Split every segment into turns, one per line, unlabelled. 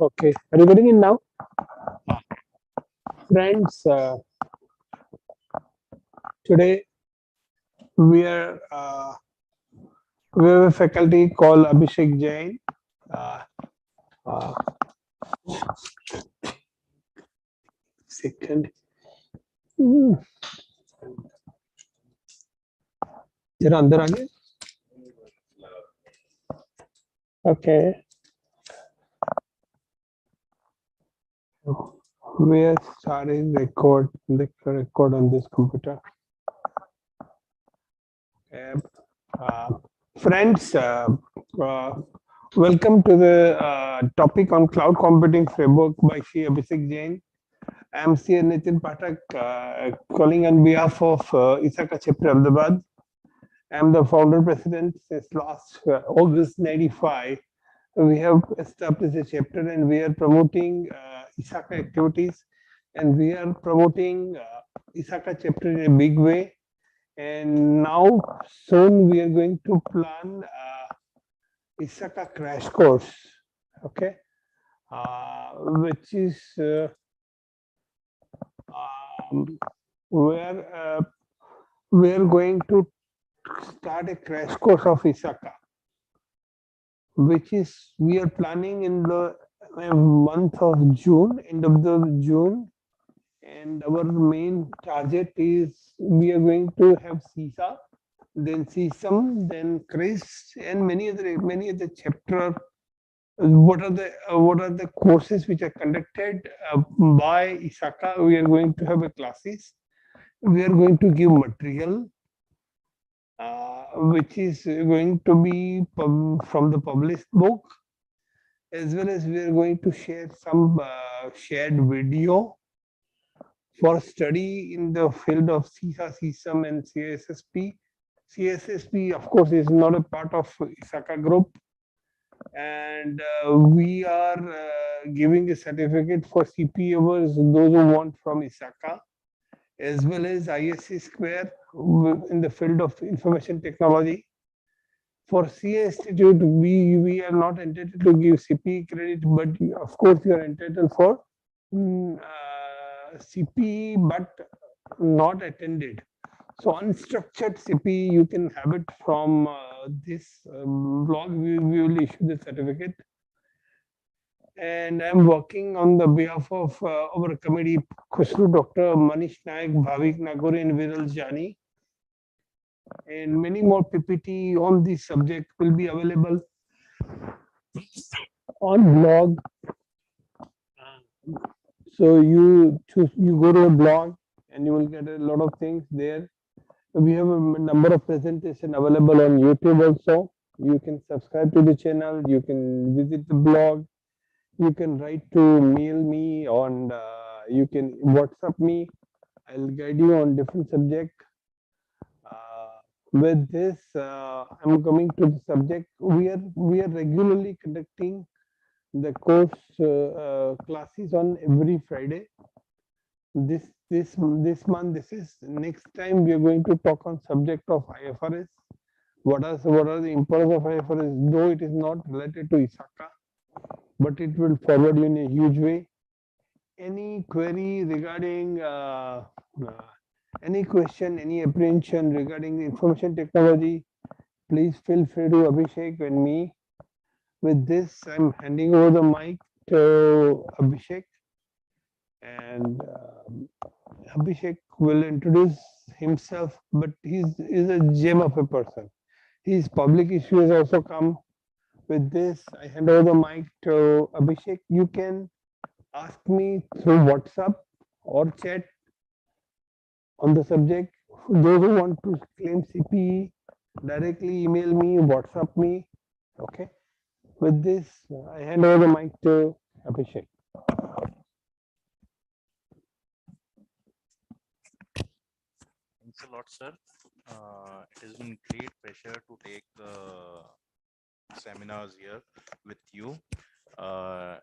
Okay, are you getting in now? Friends, today we are we have a faculty called Abhishek Jain. Uh, uh, Second, Hmm, जरा अंदर आ गए. Okay, we are starting the record on this computer. Uh, uh, Friends, uh, welcome to the topic on cloud computing framework by Sri Abhishek Jain. I'm C. Nitin Pathak, calling on behalf of Isaka chapter Ahmedabad. I'm the founder president since last August 95. We have established a chapter and we are promoting Isaka activities, and we are promoting Isaka chapter in a big way. And now soon we are going to plan Isaka crash course, okay, which is um, where we are going to start a crash course of Isaka, which is we are planning in the month of June, end of the June, and our main target is we are going to have CISA, then CSUM, then CRIS, and many other chapter. What are the courses which are conducted by Isaka? We are going to have a classes. We are going to give material which is going to be from the published book, as well as we are going to share some shared video for study in the field of CISA, CSUM, and CSSP. CSSP, of course, is not a part of Isaka group, and we are giving a certificate for CPAers, those who want from Isaka, as well as ISC square in the field of information technology. For CA Institute, we are not entitled to give CPE credit, but of course you are entitled for CPE, but not attended. So unstructured CPE, you can have it from this blog. We will issue the certificate. And I'm working on the behalf of our committee, Khusru, Dr. Manish Naik, Bhavik Nagore, and Viral Jani. And many more PPT on this subject will be available on blog. So you go to a blog and you will get a lot of things there. We have a number of presentation available on YouTube also. You can subscribe to the channel. You can visit the blog. You can write to mail me on. You can WhatsApp me. I'll guide you on different subject. With this, I'm coming to the subject. We are regularly conducting the course classes on every Friday. This month, this is next time we are going to talk on subject of IFRS. What are the importance of IFRS? Though it is not related to Isaka, but it will forward you in a huge way. Any query regarding any question, any apprehension regarding information technology, please feel free to Abhishek and me. With this, I'm handing over the mic to Abhishek, and Abhishek will introduce himself, but he's a gem of a person. His public issue has also come. With this, I hand over the mic to Abhishek. You can ask me through WhatsApp or chat on the subject. Those who want to claim CPE, directly email me, WhatsApp me. Okay. With this, I hand over the mic to Abhishek.
Thanks a lot, sir. It has been great pleasure to take the seminars here with you. I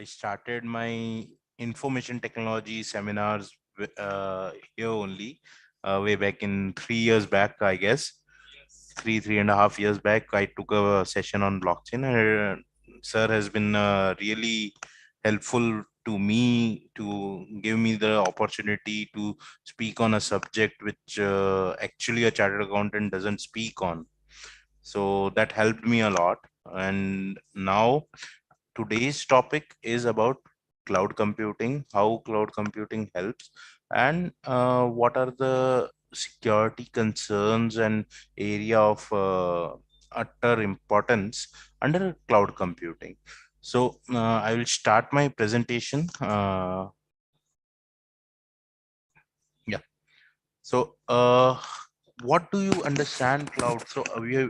started my information technology seminars here only way back in 3 years back, I guess. 3.5 years back, I took a session on blockchain. sir has been really helpful to me to give me the opportunity to speak on a subject which actually a chartered accountant doesn't speak on. So that helped me a lot. And now today's topic is about cloud computing, how cloud computing helps, and what are the security concerns and area of utter importance under cloud computing. So I will start my presentation. Yeah. So, what do you understand cloud? So,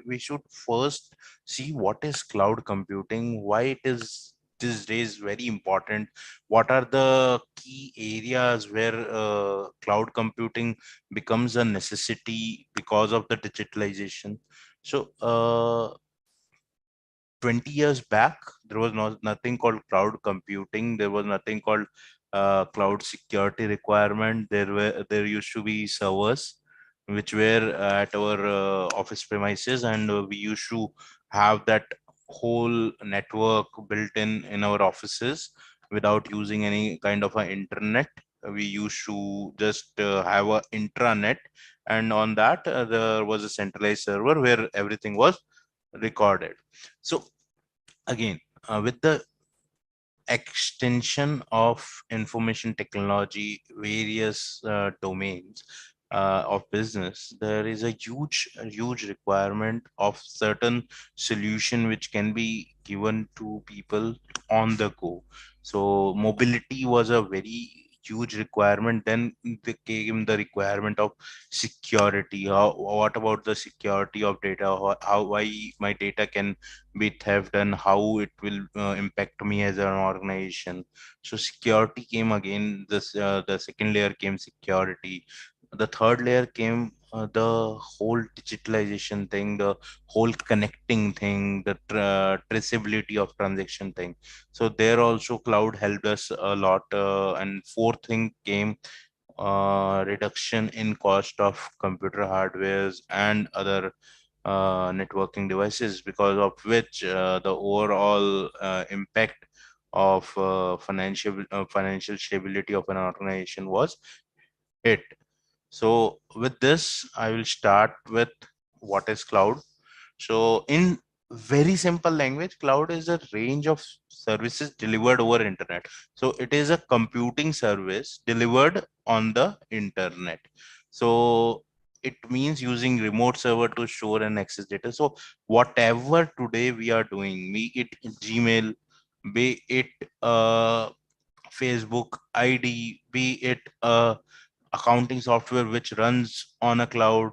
we should first see what is cloud computing, why it is these days very important, what are the key areas where cloud computing becomes a necessity because of the digitalization. So, 20 years back, there was nothing called cloud computing. There was nothing called cloud security requirement. There used to be servers which were at our office premises, and we used to have that whole network built in our offices without using any kind of a internet. We used to just have a intranet, and on that there was a centralized server where everything was recorded. So again, with the extension of information technology, various domains of business, there is a huge requirement of certain solution which can be given to people on the go. So mobility was a very huge requirement. Then there came the requirement of security. What about the security of data? Why my data can be theft and how it will impact me as an organization. So security came again. The second layer came security. The third layer came the whole digitalization thing, the whole connecting thing, the traceability of transaction thing. So there also cloud helped us a lot. And fourth thing came reduction in cost of computer hardwares and other networking devices, because of which the overall impact of financial stability of an organization was hit. So with this, I will start with what is cloud. So in very simple language, cloud is a range of services delivered over internet. So it is a computing service delivered on the internet. So it means using remote server to store and access data. So whatever today we are doing, be it Gmail, be it Facebook ID, be it accounting software which runs on a cloud,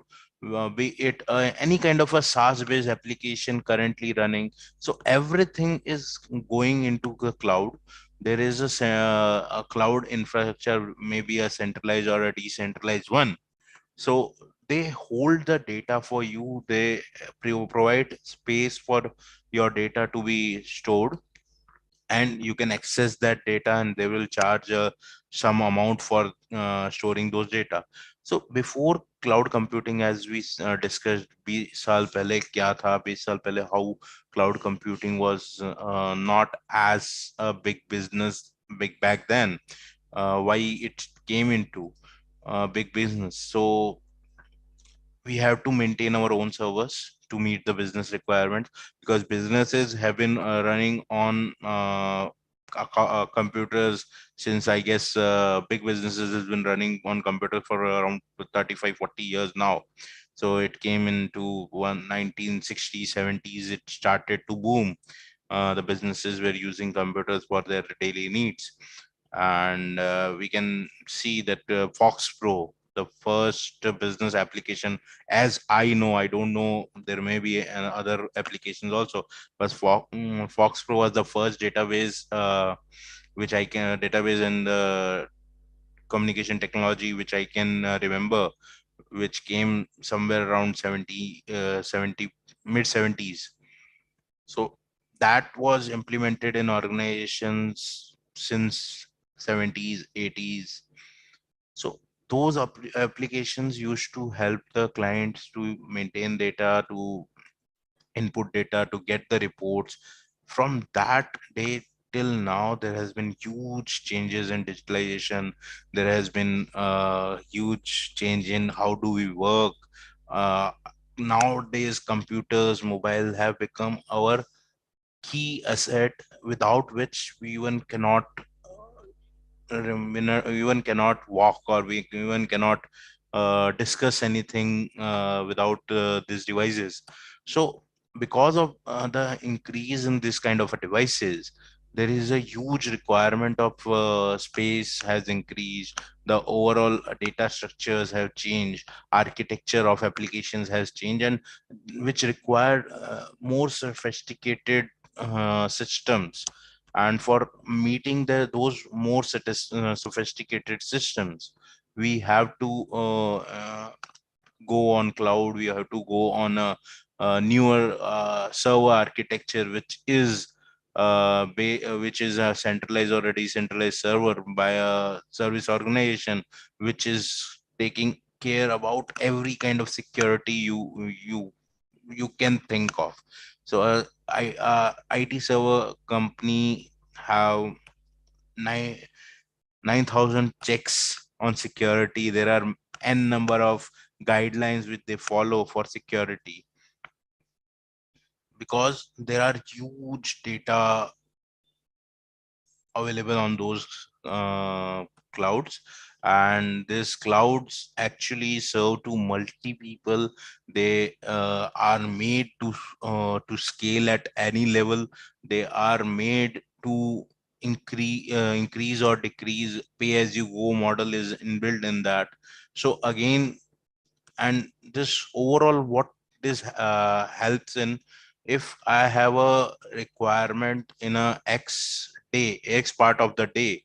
be it any kind of a SaaS-based application currently running. So everything is going into the cloud. There is a cloud infrastructure, maybe a centralized or a decentralized one. So they hold the data for you. They provide space for your data to be stored, and you can access that data, and they will charge some amount for storing those data. So before cloud computing, as we discussed 20 साल पहले क्या था, 20 साल पहले how cloud computing was not as a big business big back then, why it came into big business. So we have to maintain our own servers to meet the business requirements, because businesses have been running on computers since, I guess, big businesses has been running on computers for around 35 40 years now. So it came into 1960s 70s, it started to boom. The businesses were using computers for their daily needs. And we can see that Fox Pro, the first business application, as I know, I don't know, there may be other applications also, but Fox Pro was the first database which I can database in the communication technology which I can remember, which came somewhere around 70 mid 70s. So that was implemented in organizations since 70s 80s. So those applications used to help the clients to maintain data, to input data, to get the reports. From that day till now, there has been huge changes in digitalization. There has been huge change in how do we work. uh, Nowadays computers, mobile have become our key asset, without which we even cannot walk, or we even cannot discuss anything without these devices. So because of the increase in this kind of devices, there is a huge requirement of space has increased. The overall data structures have changed, architecture of applications has changed, and which require more sophisticated systems. And for meeting those more sophisticated systems, we have to go on cloud. We have to go on a newer server architecture, which is a centralized or a decentralized server by a service organization, which is taking care about every kind of security you can think of. So IT server company have nine 9,000 checks on security. There are n number of guidelines which they follow for security, because there are huge data available on those clouds. And these clouds actually serve to multi people. They are made to scale at any level. They are made to increase or decrease. Pay as you go model is inbuilt in that. So again, and this overall, what this helps in, if I have a requirement in a x part of the day,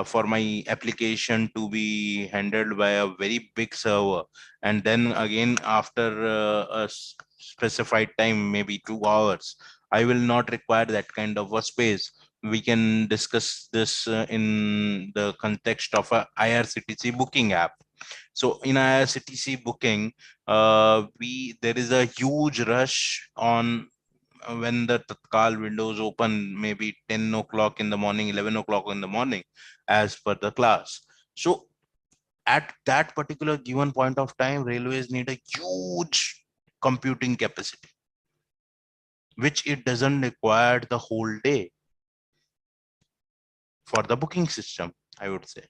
for my application to be handled by a very big server, and then again after specified time, maybe 2 hours, I will not require that kind of a space. We can discuss this in the context of a IRCTC booking app. So in IRCTC booking, we there is a huge rush on when the Tatkal windows open, maybe 10 o'clock in the morning, 11 o'clock in the morning, as per the class. So at that particular given point of time, railways need a huge computing capacity, which it doesn't require the whole day for the booking system, I would say.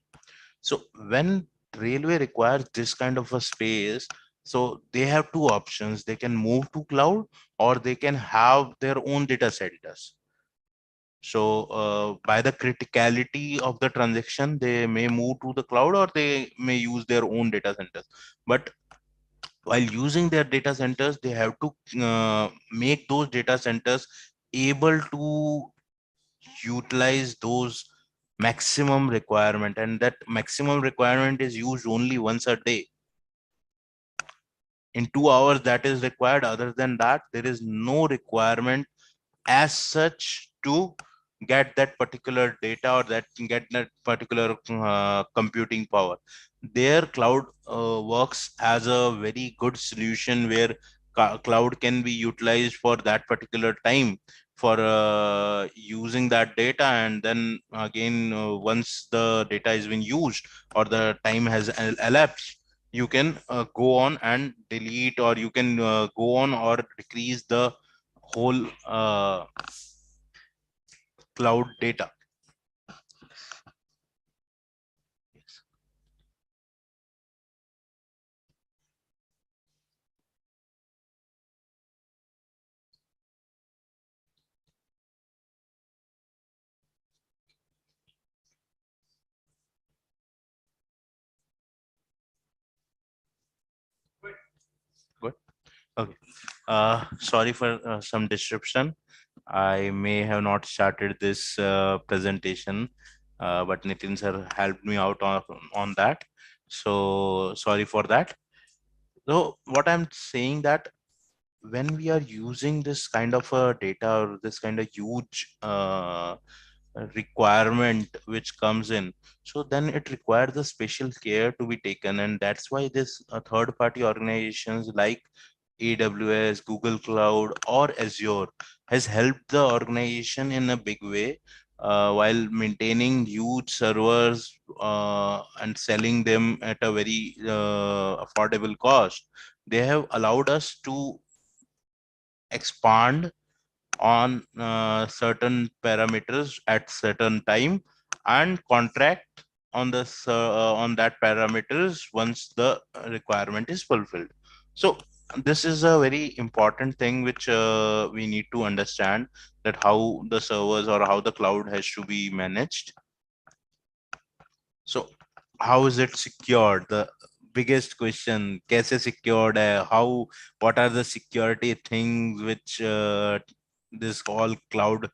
So when railway requires this kind of a space, so they have two options. They can move to cloud, or they can have their own data centers. So by the criticality of the transaction, they may move to the cloud, or they may use their own data centers. But while using their data centers, they have to make those data centers able to utilize those maximum requirement, and that maximum requirement is used only once a day. In 2 hours that is required. Other than that, there is no requirement as such to get that particular data, or that get that particular computing power. Their cloud works as a very good solution, where cloud can be utilized for that particular time for using that data. And then again, once the data has been used, or the time has elapsed, you can go on and delete, or you can go on or decrease the whole cloud data. Yes. Good. Okay. Sorry for some disruption. I may have not started this presentation, but Nitin sir helped me out on that. So sorry for that. So what I'm saying, that when we are using this kind of data, or this kind of huge requirement which comes in, so then it requires a special care to be taken. And that's why this third party organizations like AWS, Google Cloud, or Azure has helped the organization in a big way, while maintaining huge servers and selling them at a very affordable cost. They have allowed us to expand on certain parameters at certain time and contract on on that parameters once the requirement is fulfilled. So this is a very important thing which we need to understand, that how the servers or how the cloud has to be managed. So how is it secured? The biggest question, kaise secured hai? How, what are the security things which this all cloud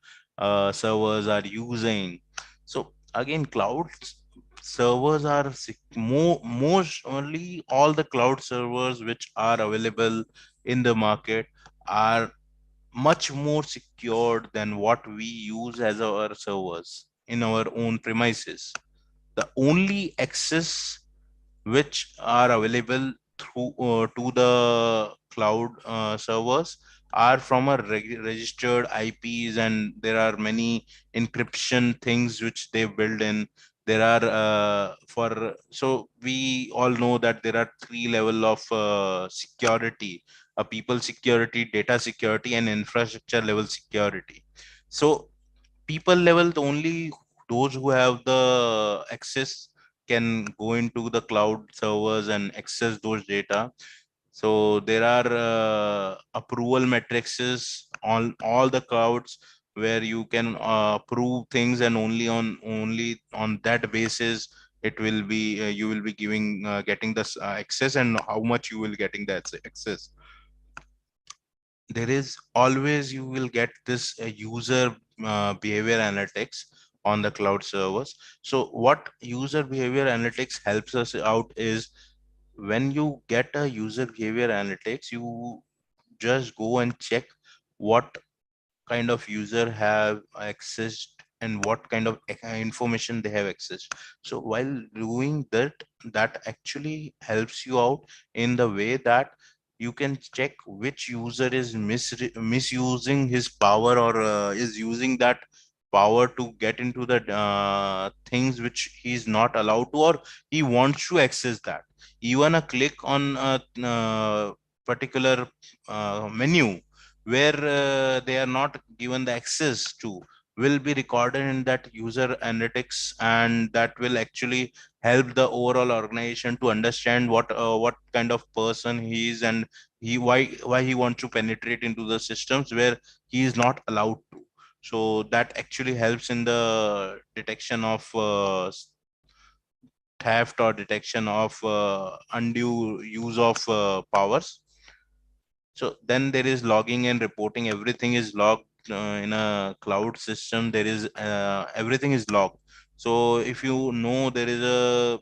servers are using? So again, cloud servers are most only all the cloud servers which are available in the market are much more secured than what we use as our servers in our own premises. The only access which are available through to the cloud servers are from a registered IPs, and there are many encryption things which they build in. There are for so we all know that there are three level of security: a people security, data security, and infrastructure level security. So people level, the only those who have the access can go into the cloud servers and access those data. So there are approval matrices on all the clouds where you can approve things, and only on that basis it will be you will be giving getting this access, and how much you will getting that access. There is always you will get this user behavior analytics on the cloud servers. So what user behavior analytics helps us out is, when you get a user behavior analytics, you just go and check what kind of user have accessed and what kind of information they have accessed. So while doing that, that actually helps you out in the way that you can check which user is misusing his power, or is using that power to get into the things which he is not allowed to, or he wants to access that. Even a click on a particular menu where they are not given the access to will be recorded in that user analytics, and that will actually help the overall organization to understand what kind of person he is, and he why he wants to penetrate into the systems where he is not allowed to. So that actually helps in the detection of theft, or detection of undue use of powers. So then there is logging and reporting. Everything is logged in a cloud system. There is everything is logged. So if you know, there is a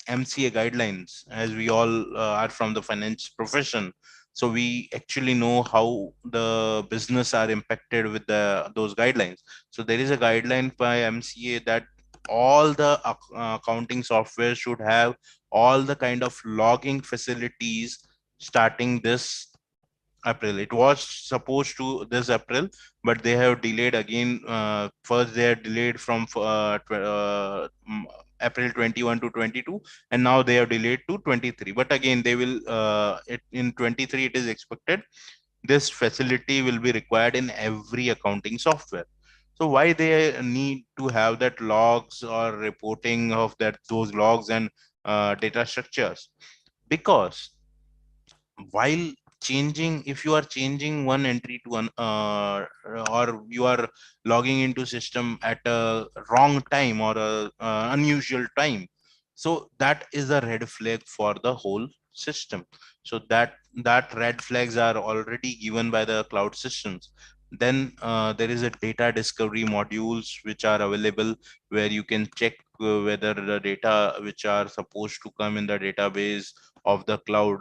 MCA guidelines, as we all are from the finance profession. So we actually know how the business are impacted with the those guidelines. So there is a guideline by MCA that all the accounting software should have all the kind of logging facilities starting this April. It was supposed to this April, but they have delayed again. First, they are delayed from April 21 to 22, and now they have delayed to 23. But again, they will in 23. It is expected this facility will be required in every accounting software. So why they need to have that logs or reporting of that those logs and data structures? Because while changing, if you are changing one entry to one or you are logging into system at a wrong time or a unusual time, so that is a red flag for the whole system. So that red flags are already given by the cloud systems. Then there is a data discovery modules which are available, where you can check whether the data which are supposed to come in the database of the cloud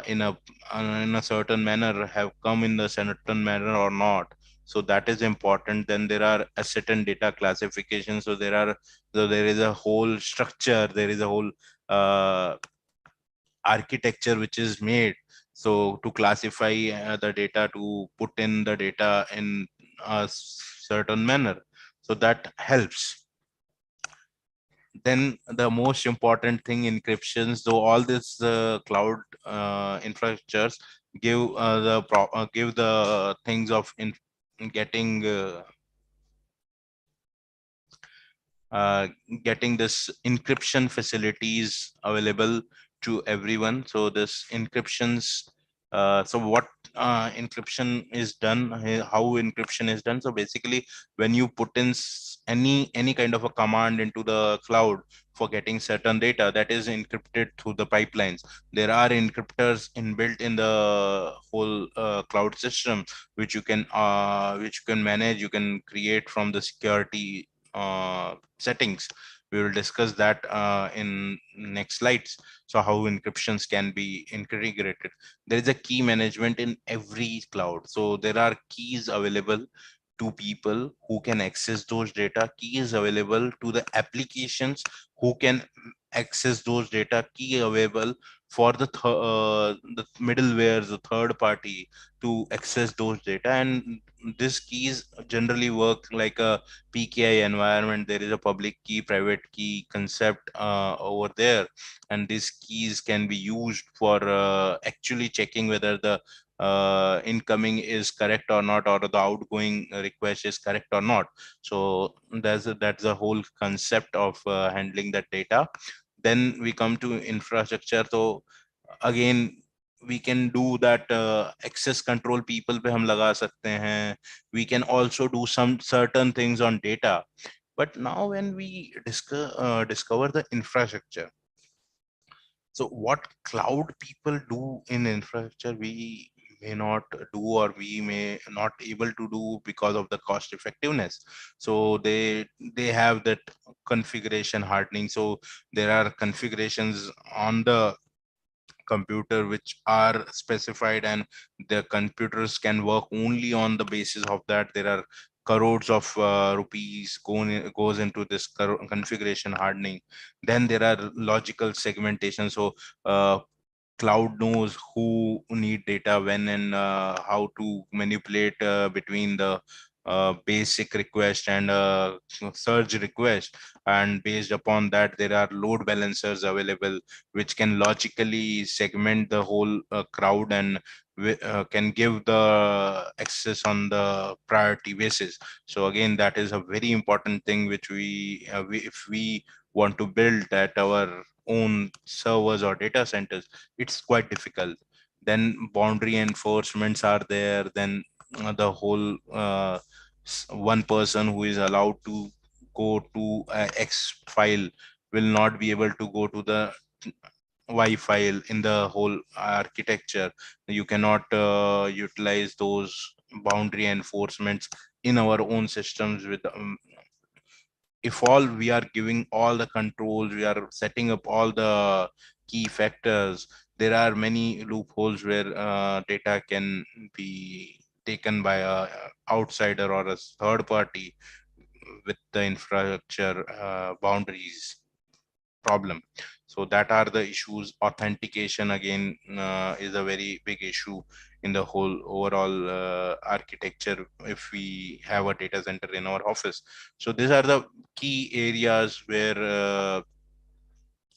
in a certain manner have come in the certain manner or not. So that is important. Then there are asset and data classification. So there is a whole structure, there is a whole uh, architecture which is made. So to classify the data, to put in the data in a certain manner, so that helps. Then the most important thing, encryptions, though all this cloud infrastructures give the things of getting uh, getting this encryption facilities available to everyone. So this encryptions, so what encryption is done, how encryption is done. So basically, when you put in any kind of a command into the cloud for getting certain data, that is encrypted through the pipelines. There are encryptors inbuilt in the whole cloud system, which you can manage, you can create from the security settings. We will discuss that in next slides. So how encryptions can be integrated. There is a key management in every cloud. So there are keys available to people who can access those data. Key is available to the applications who can access those data. Key available for the middlewares, the third party, to access those data. And these keys generally work like a PKI environment. There is a public key, private key concept over there, and these keys can be used for actually checking whether the incoming is correct or not, or the outgoing request is correct or not. So that's the whole concept of handling that data. Then we come to infrastructure. So again, we can do that access control people पे हम लगा सकते हैं. We can also do some certain things on data. But now when we discover the infrastructure, so what cloud people do in infrastructure, we may not do, or we may not able to do because of the cost effectiveness. So they have that configuration hardening. So there are configurations on the computer which are specified, and the computers can work only on the basis of that. There are crores of rupees goes into this configuration hardening. Then there are logical segmentation. So cloud knows who need data when, and how to manipulate between the basic request and surge request. And based upon that, there are load balancers available which can logically segment the whole crowd, and can give the access on the priority basis. So again, that is a very important thing which if we want to build at our own servers or data centers, it's quite difficult. Then boundary enforcements are there. Then the whole one person who is allowed to go to X file will not be able to go to the Y file in the whole architecture. You cannot utilize those boundary enforcements in our own systems with if all we are giving all the controls, we are setting up all the key factors. There are many loopholes where data can be taken by a outsider or a third party with the infrastructure boundaries problem. So that are the issues. Authentication again is a very big issue in the whole overall architecture if we have a data center in our office. So these are the key areas where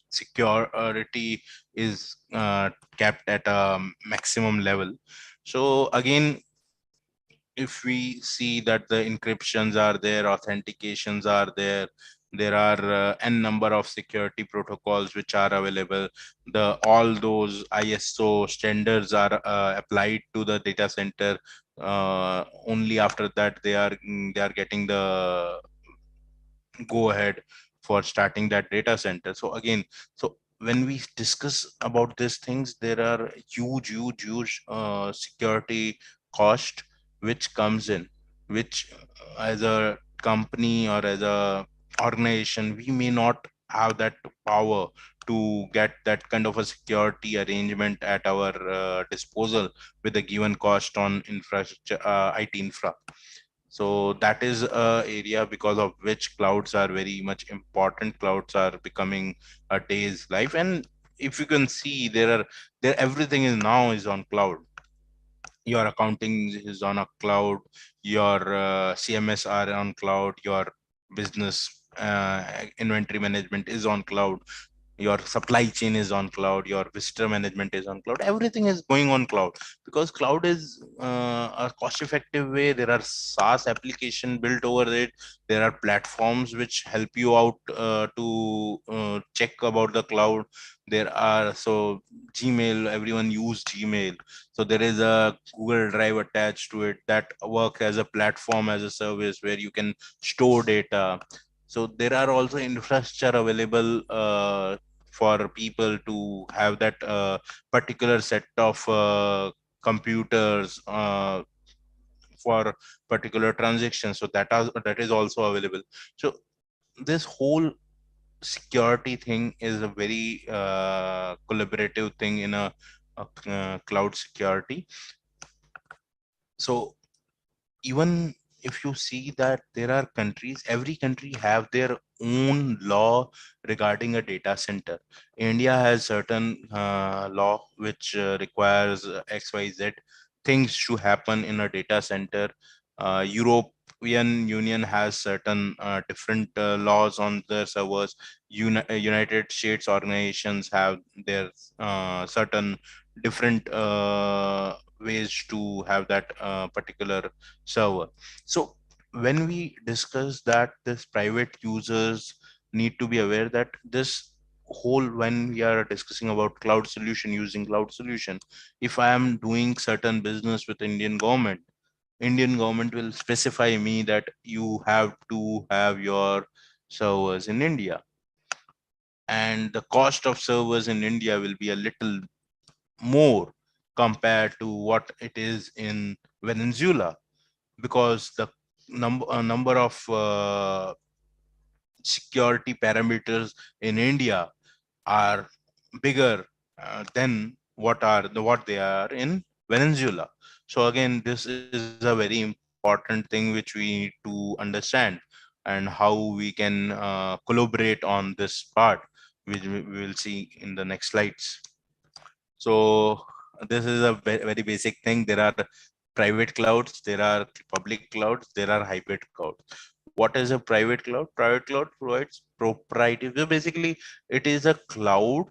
security is kept at a maximum level. So again, if we see that the encryptions are there, authentications are there, there are n number of security protocols which are available. The all those ISO standards are applied to the data center. Only after that they are getting the go ahead for starting that data center. So again, so when we discuss about these things, there are huge security cost which comes in, which as a company or as a organization, we may not have that power to get that kind of a security arrangement at our disposal with a given cost on infrastructure, IT infra. So that is a area because of which clouds are very much important. Clouds are becoming a day's life. And if you can see, there everything is now is on cloud. Your accounting is on a cloud, your CMS are on cloud, your business inventory management is on cloud, your supply chain is on cloud, your visitor management is on cloud, everything is going on cloud, because cloud is a cost effective way. There are SaaS application built over it, there are platforms which help you out to check about the cloud. There are, so Gmail, everyone use Gmail, so there is a Google Drive attached to it that work as a platform as a service where you can store data. So there are also infrastructure available for people to have that particular set of computers for particular transactions. So that is also available. So this whole security thing is a very collaborative thing in a cloud security. So even if you see that there are countries, every country have their own law regarding a data center. India has certain law which requires XYZ things to happen in a data center. European Union has certain different laws on their servers. United States organizations have their certain different ways to have that particular server. So when we discuss that this private users need to be aware that this whole, when we are discussing about cloud solution, using cloud solution, if I am doing certain business with Indian government will specify me that you have to have your servers in India, and the cost of servers in India will be a little more compared to what it is in Venezuela, because the number of security parameters in India are bigger than what they are in Venezuela. So again, this is a very important thing which we need to understand, and how we can collaborate on this part, which we will see in the next slides. So this is a very basic thing. There are private clouds, there are public clouds, there are hybrid clouds. What is a private cloud? Private cloud provides proprietary. So basically, it is a cloud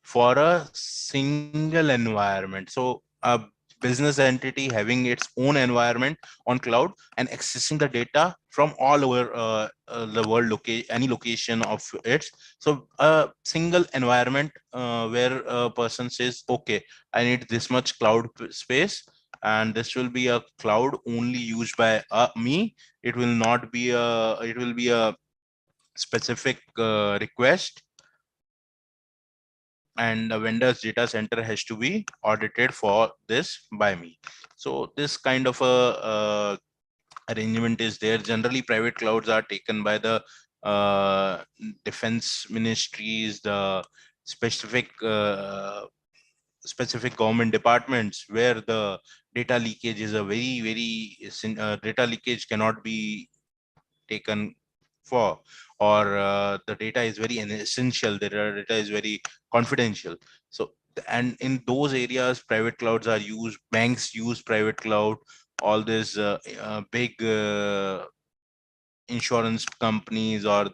for a single environment. So a business entity having its own environment on cloud and accessing the data from all over the world, any location of it. So a single environment where a person says, okay, I need this much cloud space, and this will be a cloud only used by me. It will not be a, it will be a specific request, and the vendor's data center has to be audited for this by me. So this kind of a arrangement is there. Generally private clouds are taken by the defense ministries, the specific specific government departments, where the data leakage is a data leakage cannot be taken for, or the data is very essential, the data is very confidential. So and in those areas private clouds are used, banks use private cloud, all these big insurance companies, or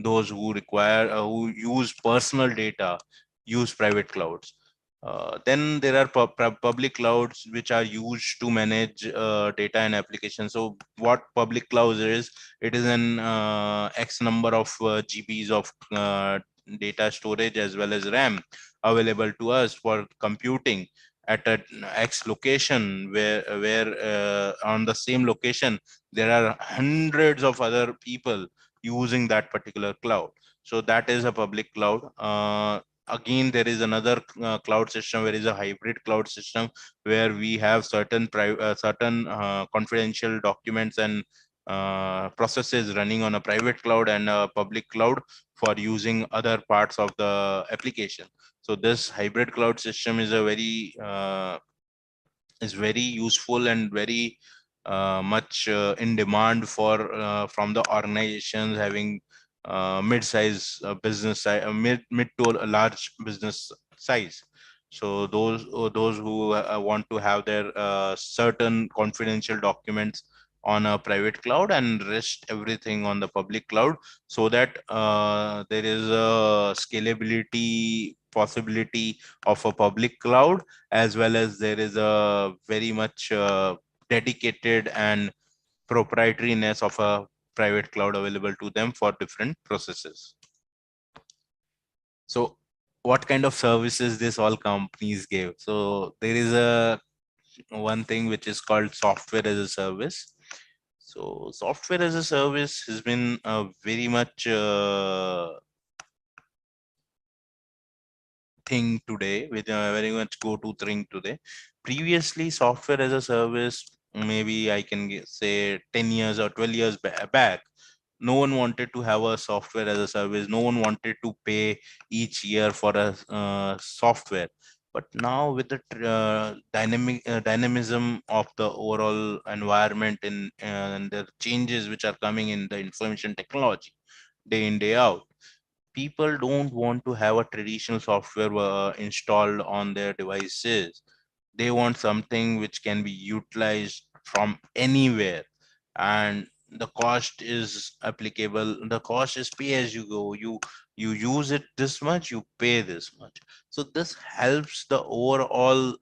those who require who use personal data use private clouds. Then there are public clouds which are used to manage data and applications. So what public cloud is, it is an X number of GBs of data storage as well as RAM available to us for computing at a X location, where on the same location there are hundreds of other people using that particular cloud. So that is a public cloud. Again, there is another cloud system where is a hybrid cloud system, where we have certain confidential documents and processes running on a private cloud and a public cloud for using other parts of the application. So this hybrid cloud system is very useful and very much in demand for from the organizations having mid-size business size, mid to a large business size. So those who want to have their certain confidential documents on a private cloud and rest everything on the public cloud, so that there is a scalability possibility of a public cloud, as well as there is a very much dedicated and proprietariness of a private cloud available to them for different processes. So what kind of services this all companies give? So there is a one thing which is called software as a service. So software as a service has been a very much thing today, with a very much go-to thing today. Previously, software as a service, maybe I can say 10 years or 12 years back, no one wanted to have a software as a service. No one wanted to pay each year for a software. But now with the dynamism of the overall environment and the changes which are coming in the information technology day in day out, people don't want to have a traditional software installed on their devices. They want something which can be utilized from anywhere, and the cost is applicable. The cost is pay as you go. You use it this much, you pay this much. So this helps the overall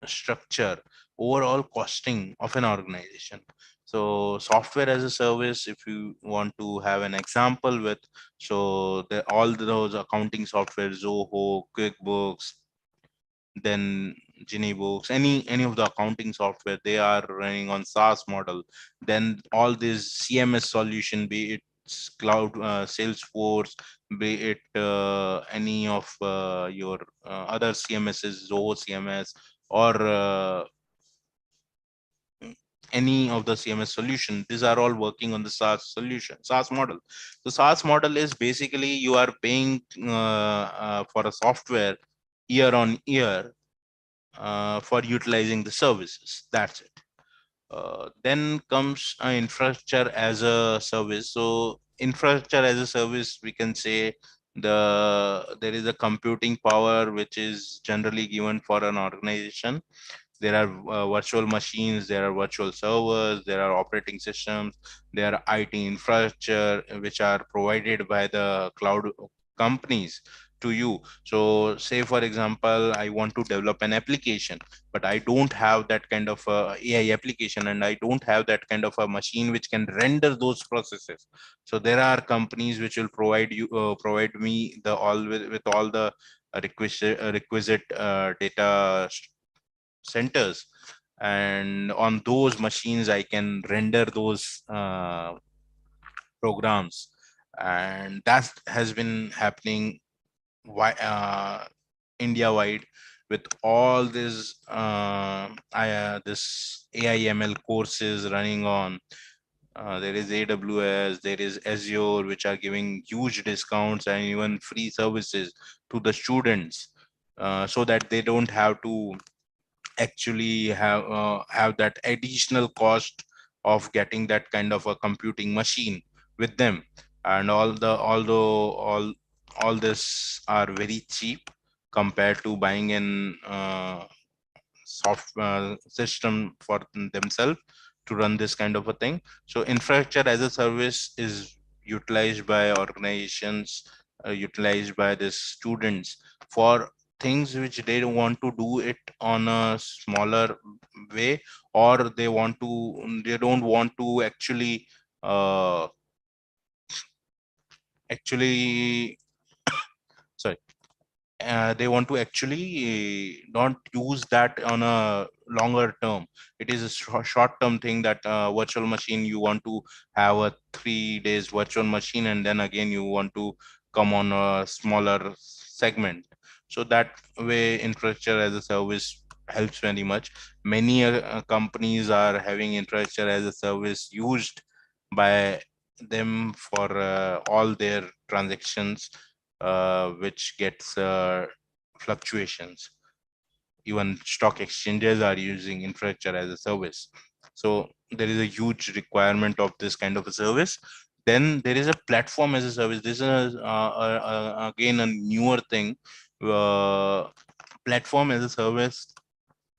structure, overall costing of an organization. So software as a service, if you want to have an example with, so all those accounting software, Zoho, QuickBooks, then Genie Books, any of the accounting software, they are running on SaaS model. Then all these CMS solution, be it cloud, Salesforce, be it any of your other CMSs, Zoho CMS, or any of the CMS solution, these are all working on the SaaS solution, SaaS model. The SaaS model is basically you are paying for a software year on year for utilizing the services. That's it. Then comes infrastructure as a service. So infrastructure as a service, we can say there is a computing power which is generally given for an organization. There are virtual machines, there are virtual servers, there are operating systems, there are IT infrastructure which are provided by the cloud companies to you. So say for example, I want to develop an application, but I don't have that kind of AI application, and I don't have that kind of a machine which can render those processes. So there are companies which will provide me the all with all the requisite data centers, and on those machines I can render those programs. And that has been happening India wide, with all this AI/ML courses running on. There is AWS, there is Azure, which are giving huge discounts and even free services to the students, so that they don't have to actually have that additional cost of getting that kind of a computing machine with them. And although all this are very cheap compared to buying an software system for themselves to run this kind of a thing. So infrastructure as a service is utilized by organizations, utilized by the students for things which they don't want to do it on a smaller way, or they don't want to uh, actually sorry they want to actually not use that on a longer term. It is a short term thing, that virtual machine, you want to have a 3 days virtual machine, and then again you want to come on a smaller segment. So that way infrastructure as a service helps very much. Many companies are having infrastructure as a service used by them for all their transactions, which gets fluctuations. Even stock exchanges are using infrastructure as a service. So there is a huge requirement of this kind of a service. Then there is a platform as a service. This is again a newer thing. uh, Platform as a service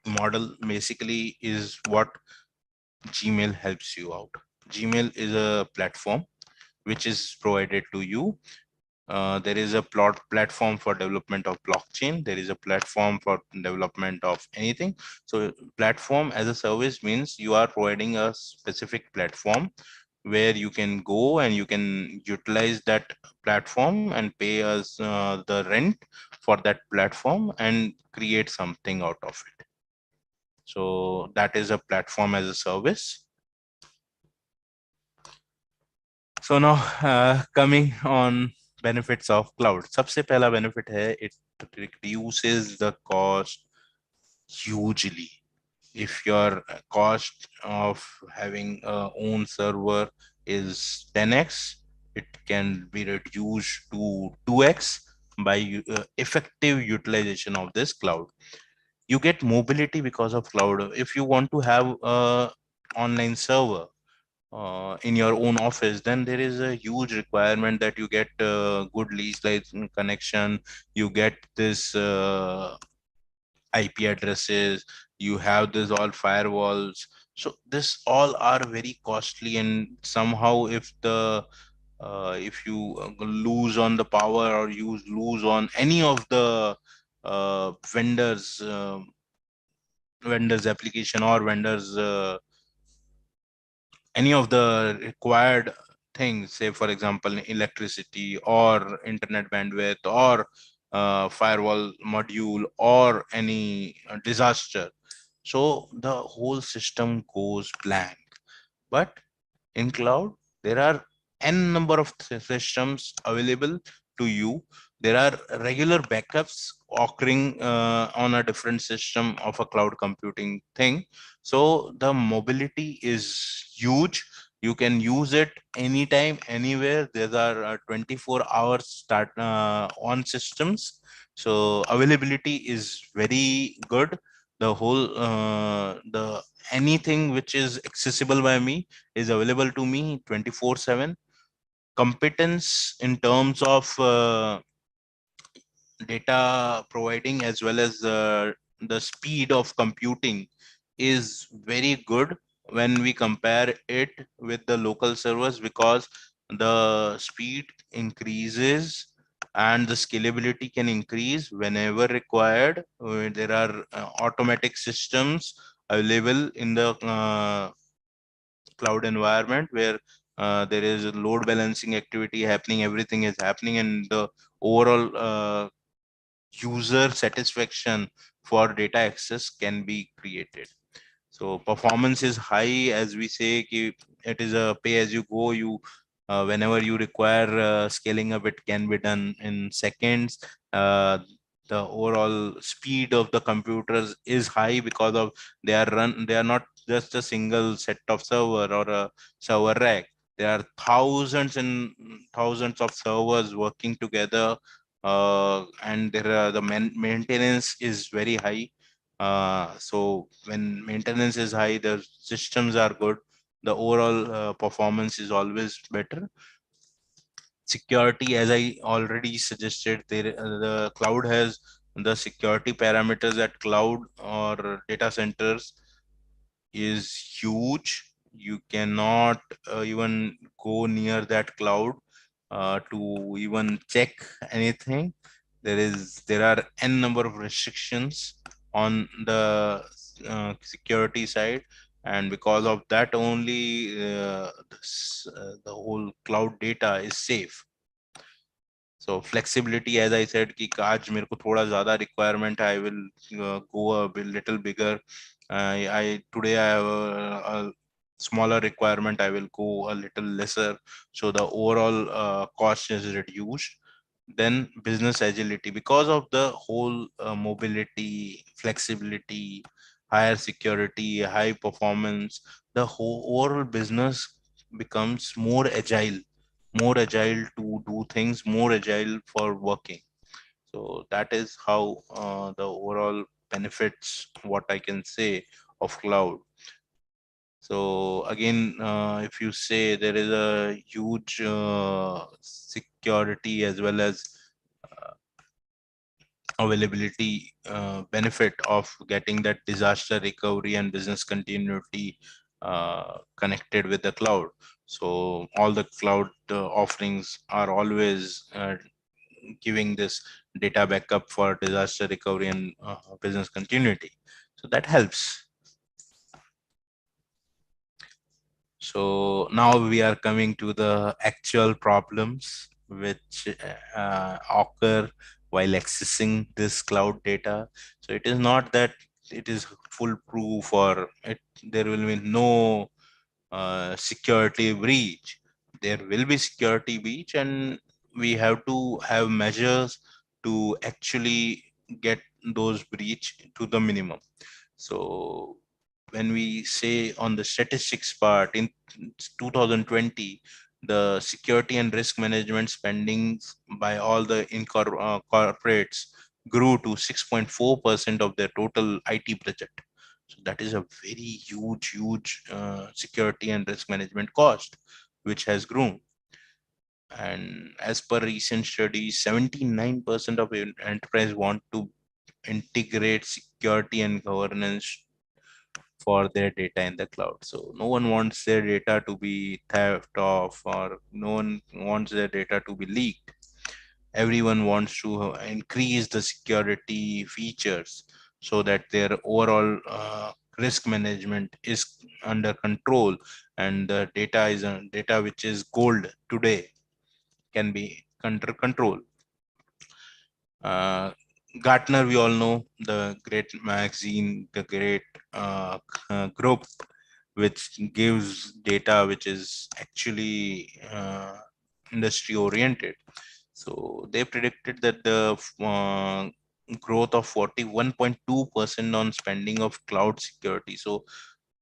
model basically is what Gmail helps you out. Gmail is a platform which is provided to you. There is a platform for development of blockchain. There is a platform for development of anything. So platform as a service means you are providing a specific platform where you can go and you can utilize that platform and pay us the rent for that platform and create something out of it. So that is a platform as a service. So now coming on benefits of cloud. सबसे पहला benefit है it reduces the cost hugely. If your cost of having a own server is 10x, it can be reduced to 2x by effective utilization of this cloud. You get mobility because of cloud. If you want to have a online server in your own office, then there is a huge requirement that you get good lease line connection. You get this IP addresses. You have this all firewalls. So this all are very costly, and somehow if you lose on the power or you lose on any of the vendors application or vendors any of the required things, say for example electricity or internet bandwidth or firewall module or any disaster, so the whole system goes blank. But in cloud, there are n number of systems available to you. There are regular backups occurring on a different system of a cloud computing thing. So the mobility is huge. You can use it anytime, anywhere. There are 24 hours start on systems. So availability is very good. The whole the anything which is accessible by me is available to me 24/7. Competence in terms of data providing as well as the speed of computing is very good when we compare it with the local servers, because the speed increases and the scalability can increase whenever required. There are automatic systems available in the cloud environment where there is a load balancing activity happening, everything is happening, and the overall user satisfaction for data access can be created. So performance is high, as we say ki it is a pay as you go. You whenever you require scaling up, it can be done in seconds. The overall speed of the computers is high because of they are not just a single set of server or a server rack. There are thousands and thousands of servers working together, and there are the maintenance is very high. So when maintenance is high, the systems are good. The overall performance is always better. Security, as I already suggested, the cloud has the security parameters at cloud or data centers is huge. You cannot even go near that cloud to even check anything. There are n number of restrictions on the security side, and because of that only the whole cloud data is safe. So flexibility, as I said, कि आज मेरे को थोड़ा ज़्यादा requirement है, I will go a little bigger. I today I have a smaller requirement, I will go a little lesser. So the overall cost is reduced. Then business agility, because of the whole mobility, flexibility, higher security, high performance, the whole overall business becomes more agile to do things, more agile for working. So that is how the overall benefits, what I can say, of cloud. So again, if you say there is a huge security as well as availability benefit of getting that disaster recovery and business continuity connected with the cloud. So all the cloud offerings are always giving this data backup for disaster recovery and business continuity. So that helps. So now we are coming to the actual problems which occur while accessing this cloud data. So it is not that it is foolproof or there will be no security breach. There will be security breach, and we have to have measures to actually get those breach to the minimum. So when we say on the statistics part, in 2020, the security and risk management spendings by all the corporates grew to 6.4% of their total IT budget. So that is a very huge security and risk management cost, which has grown. And as per recent studies, 79% of enterprise want to integrate security and governance for their data in the cloud. So no one wants their data to be theft off, or no one wants their data to be leaked. Everyone wants to increase the security features so that their overall risk management is under control, and the data is data which is gold today can be under control. uh, Gartner, we all know, the great magazine, the great group which gives data which is actually industry oriented. So they predicted that the growth of 41.2% on spending of cloud security. So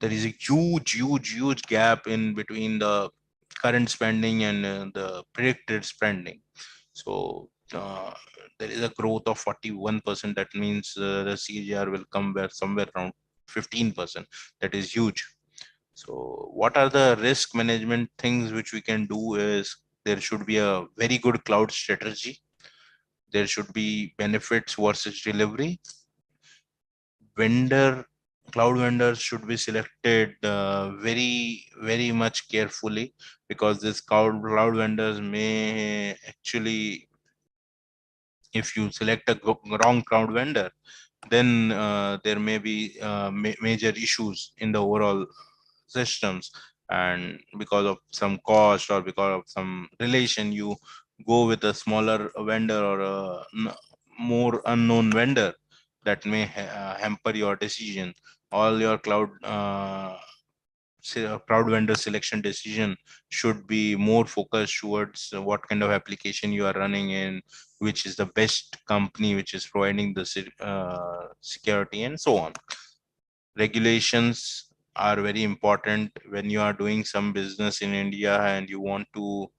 there is a huge gap in between the current spending and the predicted spending. So there is a growth of 41%. That means the CAGR will come where somewhere around 15%. That is huge. So what are the risk management things which we can do is there should be a very good cloud strategy. There should be benefits versus delivery. Vendor Cloud vendors should be selected very much carefully, because this cloud vendors may actually, if you select a wrong cloud vendor, then there may be major issues in the overall systems, and because of some cost or because of some relation, you go with a smaller vendor or a more unknown vendor. That may hamper your decision. All your cloud vendor selection decision should be more focused towards what kind of application you are running in, which is the best company which is providing the security, and so on. Regulations are very important when you are doing some business in India and you want to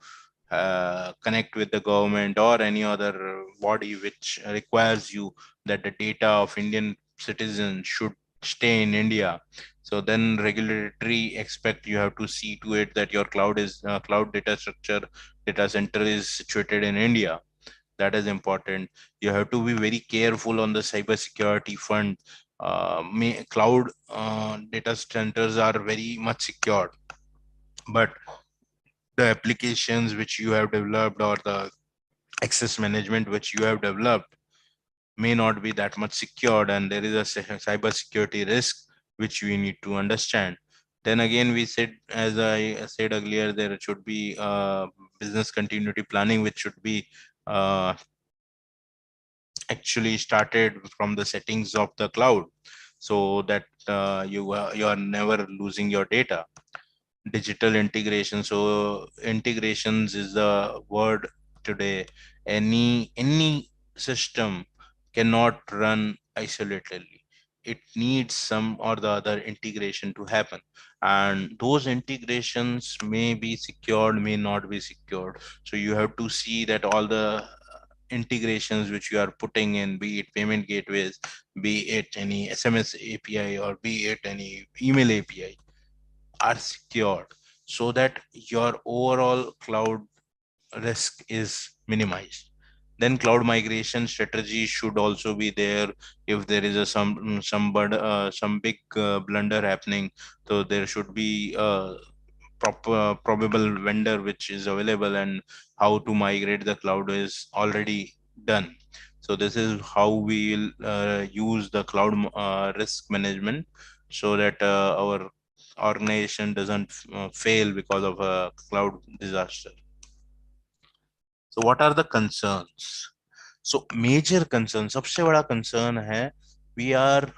connect with the government or any other body which requires you that the data of Indian citizens should stay in India. So then regulatory expect you have to see to it that your cloud data structure data center is situated in India. That is important. You have to be very careful on the cyber security front. Cloud data centers are very much secured, but the applications which you have developed or the access management which you have developed may not be that much secured, and there is a cyber security risk which we need to understand. Then again, we said, as I said earlier, there should be business continuity planning which should be uh, actually started from the settings of the cloud, so that you are never losing your data. Digital integration, so integrations is the word today. Any system cannot run isolatedly. It needs some or the other integration to happen, and those integrations may be secured, may not be secured. So you have to see that all the integrations which you are putting in, be it payment gateways, be it any SMS API, or be it any email API, are secured so that your overall cloud risk is minimized. Then cloud migration strategy should also be there. If there is a some big blunder happening, so there should be a proper probable vendor which is available, and how to migrate the cloud is already done. So this is how we will use the cloud risk management, so that our organization doesn't fail because of a cloud disaster. So what are the concerns? So major concern, सबसे बड़ा concern है, we are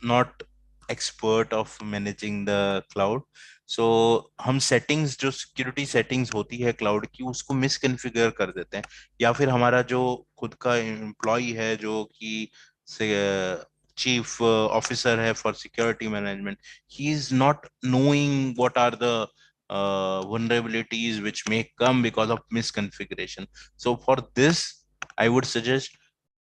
not expert of managing the cloud. So हम settings, जो security settings होती है cloud की, उसको misconfigure कर देते हैं, या फिर हमारा जो खुद का employee है जो कि से chief officer है for security management, he is not knowing what are the vulnerabilities which may come because of misconfiguration. So for this, I would suggest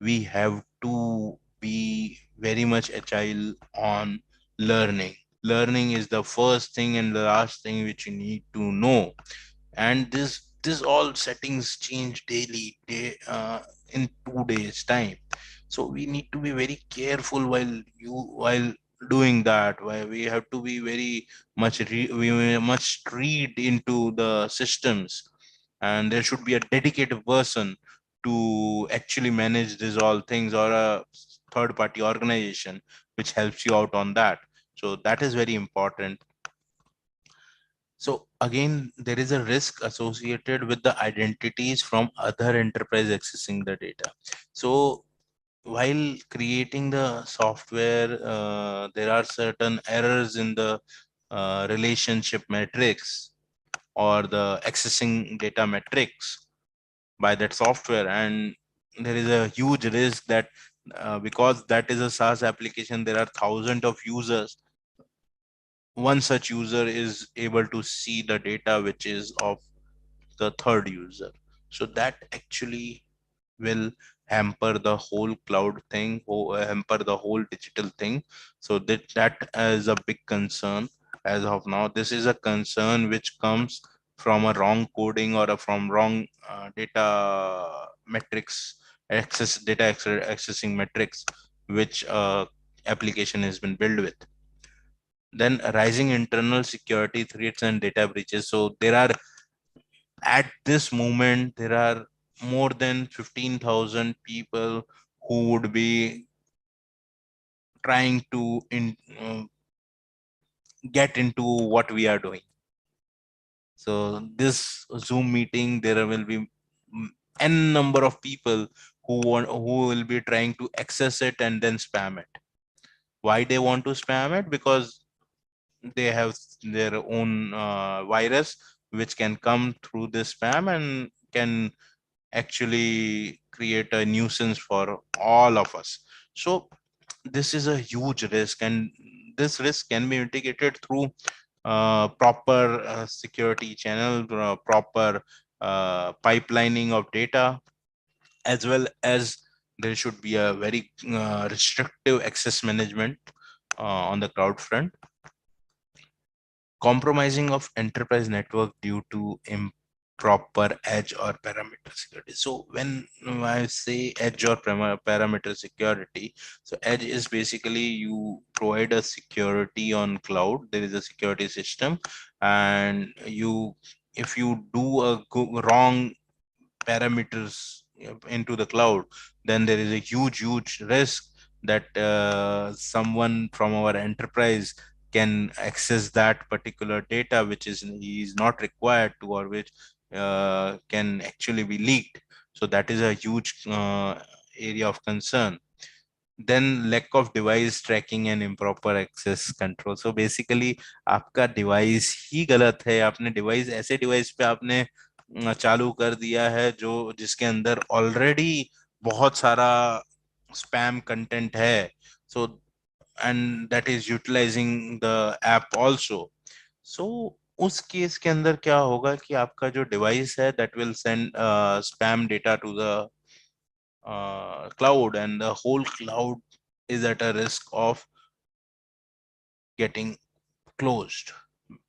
we have to be very much agile on learning. Learning is the first thing and the last thing which you need to know. And this all settings change daily, in 2 days time. So we need to be very careful while doing that. Why we have to be very we must read into the systems, and there should be a dedicated person to actually manage these all things, or a third party organization which helps you out on that. So that is very important. So again, there is a risk associated with the identities from other enterprise accessing the data. So while creating the software, there are certain errors in the relationship metrics or the accessing data metrics by that software, and there is a huge risk that because that is a SaaS application, there are thousands of users. One such user is able to see the data which is of the third user. So that actually will hamper the whole cloud thing, hamper the whole digital thing. So that is a big concern as of now. This is a concern which comes from a wrong coding or from wrong data metrics, accessing metrics, which application has been built with. Then rising internal security threats and data breaches. So there are, at this moment, there are more than 15,000 people who would be trying to get into what we are doing. So this Zoom meeting, there will be n number of people who will be trying to access it and then spam it. Why they want to spam it? Because they have their own virus which can come through this spam and can actually create a nuisance for all of us. So this is a huge risk, and this risk can be mitigated through proper security channel, proper pipelining of data, as well as there should be a very restrictive access management on the cloud front. Compromising of enterprise network due to improper edge or parameter security. So when I say edge or parameter security, so edge is basically you provide a security on cloud. There is a security system, and you, if you do a wrong parameters into the cloud, then there is a huge risk that someone from our enterprise can access that particular data which is not required to, or which can actually be leaked. So that is a huge area of concern. Then lack of device tracking and improper access control. So basically आपका device ही गलत है, आपने device ऐसे device पे आपने चालू कर दिया है जो जिसके अंदर ऑलरेडी बहुत सारा स्पैम कंटेंट है. So and that is utilizing the app also. So उस केस के अंदर क्या होगा कि आपका जो डिवाइस है that will send spam data to the cloud, and the whole cloud is at a risk of getting closed.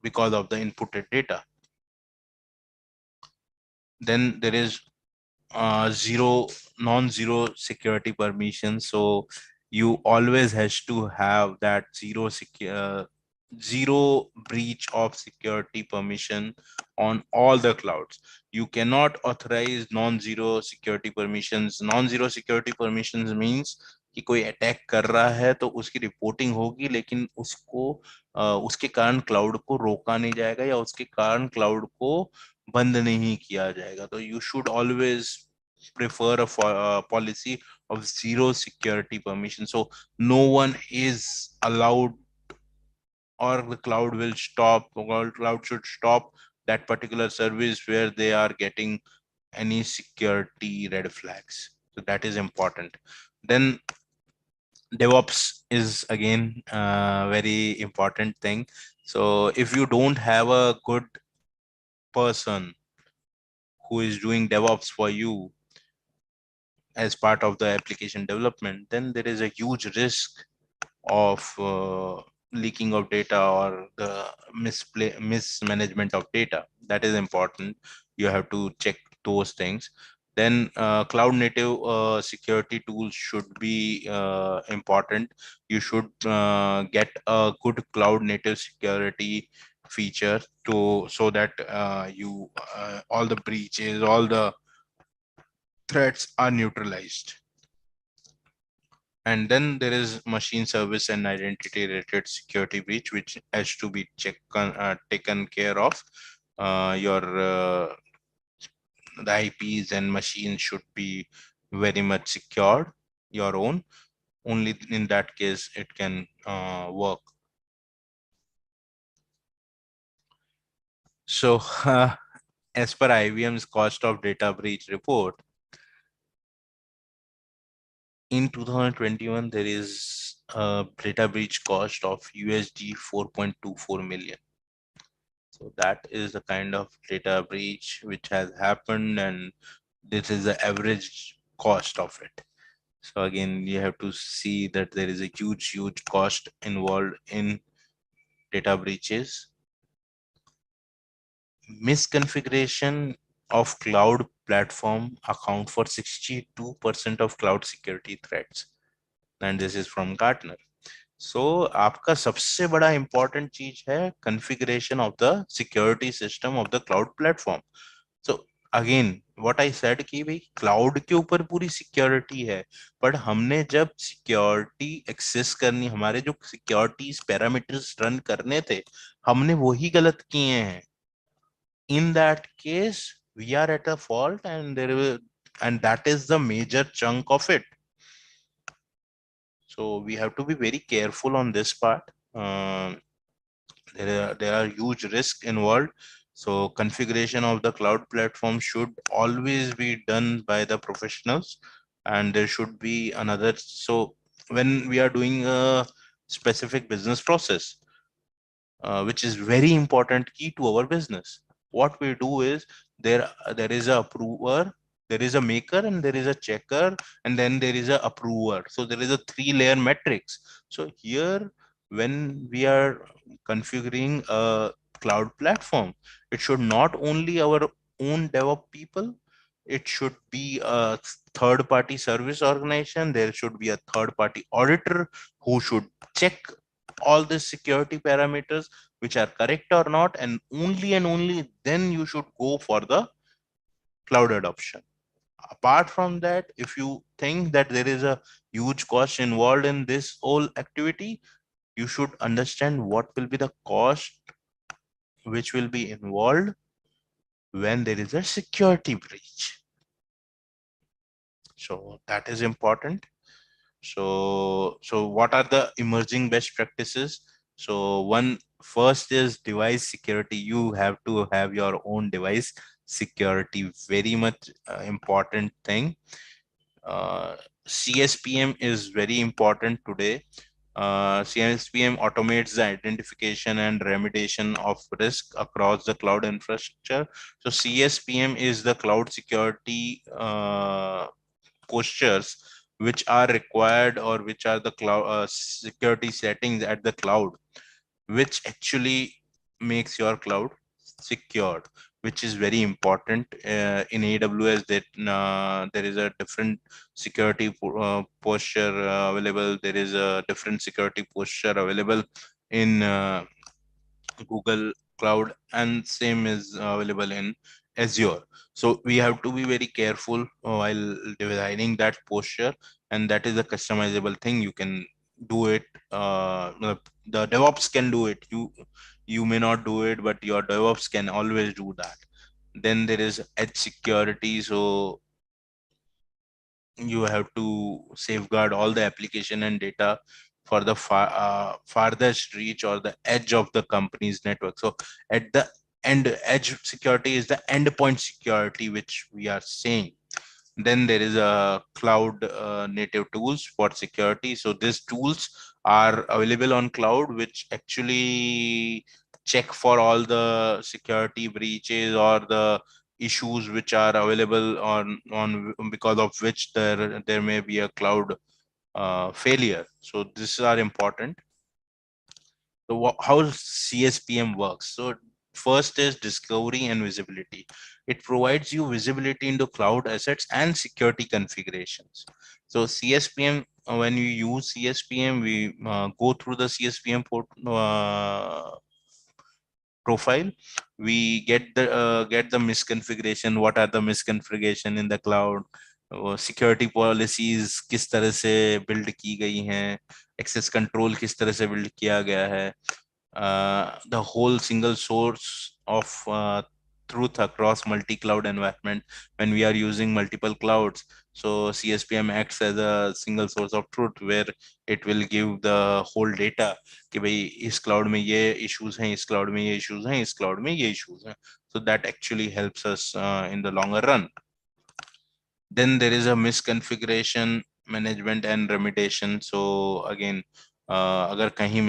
because of the inputted data. Then there is zero non-zero security permission. So you always has to have that zero breach of security permission on all the clouds. You cannot authorize non-zero security permissions. Non-zero security permissions means कि कोई attack कर रहा है तो उसकी reporting होगी, लेकिन उसको उसके कारण क्लाउड को रोका नहीं जाएगा या उसके कारण क्लाउड को बंद नहीं किया जाएगा. तो you should always prefer a policy of zero security permission. So no one is allowed, or the cloud will stop, or cloud should stop that particular service where they are getting any security red flags. So that is important. Then DevOps is again a very important thing. So if you don't have a good person who is doing DevOps for you as part of the application development, then there is a huge risk of leaking of data or the mismanagement of data. That is important. You have to check those things. Then cloud native security tools should be important. You should get a good cloud native security feature to, so that you all the breaches, all the threats are neutralized. And then there is machine service and identity related security breach, which has to be taken care of. Your the IPs and machines should be very much secured. Your own, only in that case it can work. So as per IBM's cost of data breach report, in 2021 there is a data breach cost of USD 4.24 million. So that is the kind of data breach which has happened, and this is the average cost of it. So again, you have to see that there is a huge cost involved in data breaches. Misconfiguration of cloud platform account for 62% of cloud security threats, and this is from Gartner. So आपका सबसे बड़ा important चीज है configuration of the security system of the cloud platform. So again what I said कि भाई cloud के ऊपर पूरी security है, but हमने जब security access करनी, हमारे जो security parameters run करने थे, हमने वही गलत किए हैं. In that case we are at a fault, and there will, and that is the major chunk of it. So we have to be very careful on this part. There are huge risks involved. So configuration of the cloud platform should always be done by the professionals, and there should be another. So when we are doing a specific business process, which is very important key to our business, what we do is there is a approver, there is a maker, and there is a checker, and then there is a approver. So there is a three-layer matrix. So here, when we are configuring a cloud platform, it should not only our own DevOps people, it should be a third party service organization, there should be a third party auditor who should check all the security parameters which are correct or not, and only then you should go for the cloud adoption. Apart from that, if you think that there is a huge cost involved in this whole activity, you should understand what will be the cost which will be involved when there is a security breach. So that is important. So what are the emerging best practices? So one, first is device security. You have to have your own device security, very much important thing. CSPM is very important today. CSPM automates the identification and remediation of risk across the cloud infrastructure. So CSPM is the cloud security postures which are required, or which are the cloud security settings at the cloud, which actually makes your cloud secured, which is very important. In AWS, that there is a different security posture available. There is a different security posture available in Google Cloud, and same is available in Azure. So we have to be very careful while designing that posture, and that is a customizable thing. You can do it. The DevOps can do it. You may not do it, but your DevOps can always do that. Then there is edge security. So you have to safeguard all the application and data for the farthest reach or the edge of the company's network. So at the end, edge security is the endpoint security, which we are saying. Then there is a cloud native tools for security. So these tools are available on cloud, which actually check for all the security breaches or the issues which are available on because of which there may be a cloud failure. So these are important. So how CSPM works? So first is discovery and visibility. It provides you visibility into cloud assets and security configurations. So CSPM, when you use CSPM, we go through the CSPM profile. We get the misconfiguration. What are the misconfiguration in the cloud? Security policies किस तरह से build की गई हैं, access control किस तरह से build किया गया है, the whole single source of truth across multi-cloud environment when we are using multiple clouds. So CSPM acts as a single source of truth where it will give the whole data कि भाई इस cloud में ये issues हैं, इस cloud में ये issues हैं, इस क्लाउड में ये issues हैं. So that actually helps us in the longer run. Then there is a misconfiguration management and remediation. So again, अगर कहीं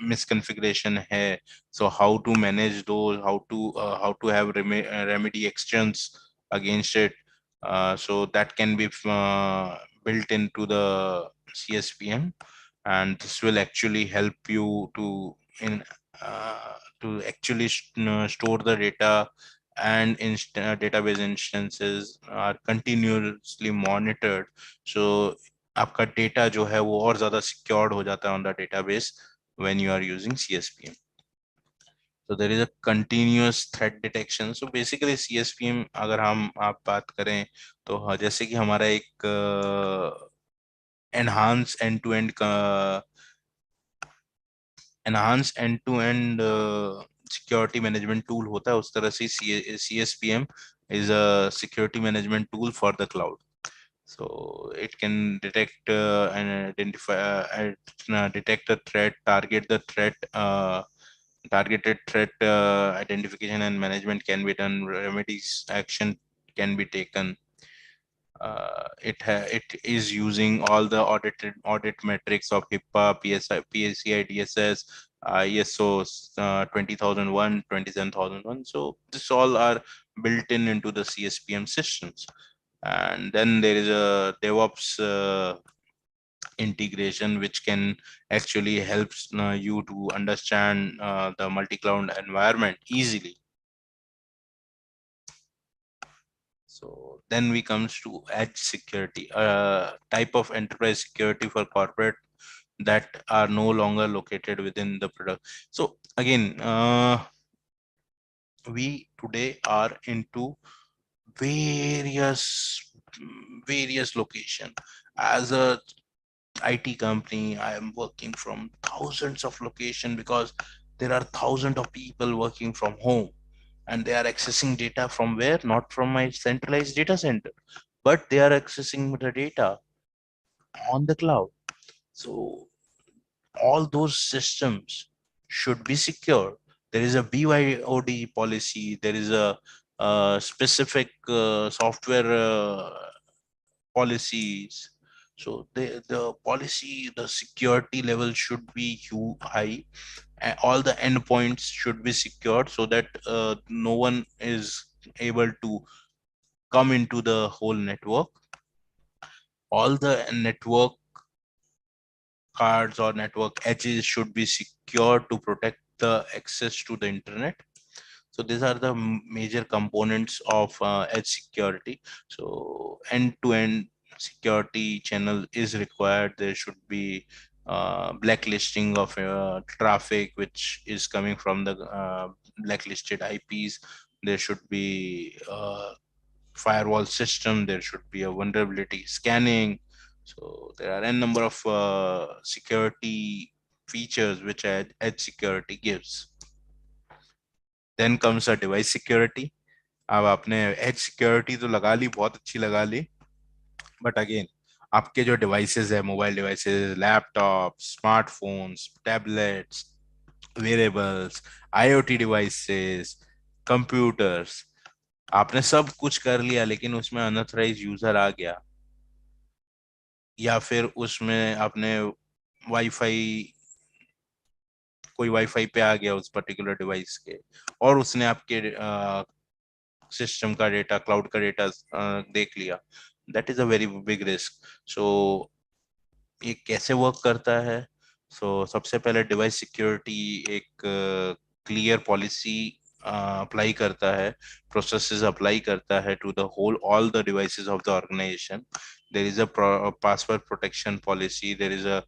misconfiguration है, so how to manage those, how to have remedy actions against it. So that can be built into the CSPM, and this will actually help you in to actually store the data, and database instances are continuously monitored. So आपका data जो है वो और ज़्यादा secured हो जाता है on the database when you are using CSPM. So there is a continuous threat detection. So basically CSPM अगर हम आप बात करें तो जैसे कि हमारा एक enhance end-to-end security management tool होता है, उस तरह से CSPM is a security management tool for the cloud. So it can detect and identify detect a threat, targeted threat identification and management can be done, remedies action can be taken. It is using all the audit metrics of HIPAA, PCI DSS, ISO 20001, 27001. So this all are built into the CSPM systems. And then there is a DevOps integration, which can actually helps you to understand the multi-cloud environment easily. So then we comes to edge security, a type of enterprise security for corporate that are no longer located within the product. So again, we today are into various various location. As a IT company, I am working from thousands of location because there are thousands of people working from home, and they are accessing data from where? Not from my centralized data center, but they are accessing the data on the cloud. So all those systems should be secure. There is a BYOD policy. There is a specific software policies. So the policy, the security level should be high. All the endpoints should be secured so that no one is able to come into the whole network. All the network cards or network edges should be secure to protect the access to the internet. So these are the major components of edge security. So end-to-end security channel is required. There should be blacklisting of traffic which is coming from the blacklisted IPs. There should be firewall system. There should be a vulnerability scanning. So there are a number of security features which edge security gives. Then comes a device security. अब आपने as security तो लगा ली, बहुत अच्छी लगा ली, but again आपके जो devices है, mobile devices, laptop, smartphones, tablets, wearables, IoT devices, computers, आपने सब कुछ कर लिया लेकिन उसमें अनऑथराइज यूजर आ गया, या फिर उसमें आपने वाईफाई, कोई वाईफाई पे आ गया उस पर्टिकुलर डिवाइस के, और उसने आपके सिस्टम का डेटा, क्लाउड का डेटा देख लिया, that is a very big risk. So ये कैसे वर्क करता है? सबसे पहले डिवाइस सिक्योरिटी एक क्लियर पॉलिसी अप्लाई करता है, प्रोसेसेस अप्लाई करता है to the whole all the devices of the organization. There is a password protection policy, there is a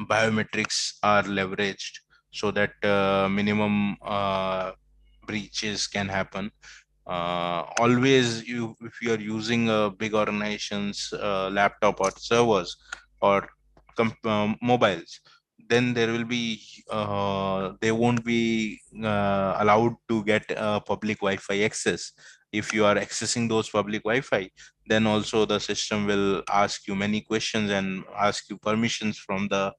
biometrics are leveraged so that minimum breaches can happen. Always, if you are using a big organization's laptop or servers or mobiles, then there will be they won't be allowed to get public Wi-Fi access. If you are accessing those public Wi-Fi, then also the system will ask you many questions and ask you permissions from the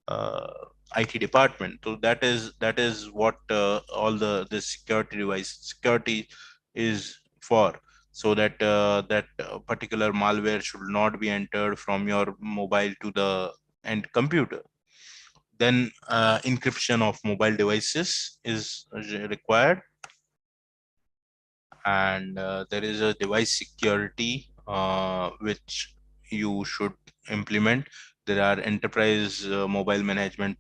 uh, IT department. So that is what all the security device security is for, so that that particular malware should not be entered from your mobile to the end computer. Then encryption of mobile devices is required, and there is a device security which you should implement. There are enterprise mobile management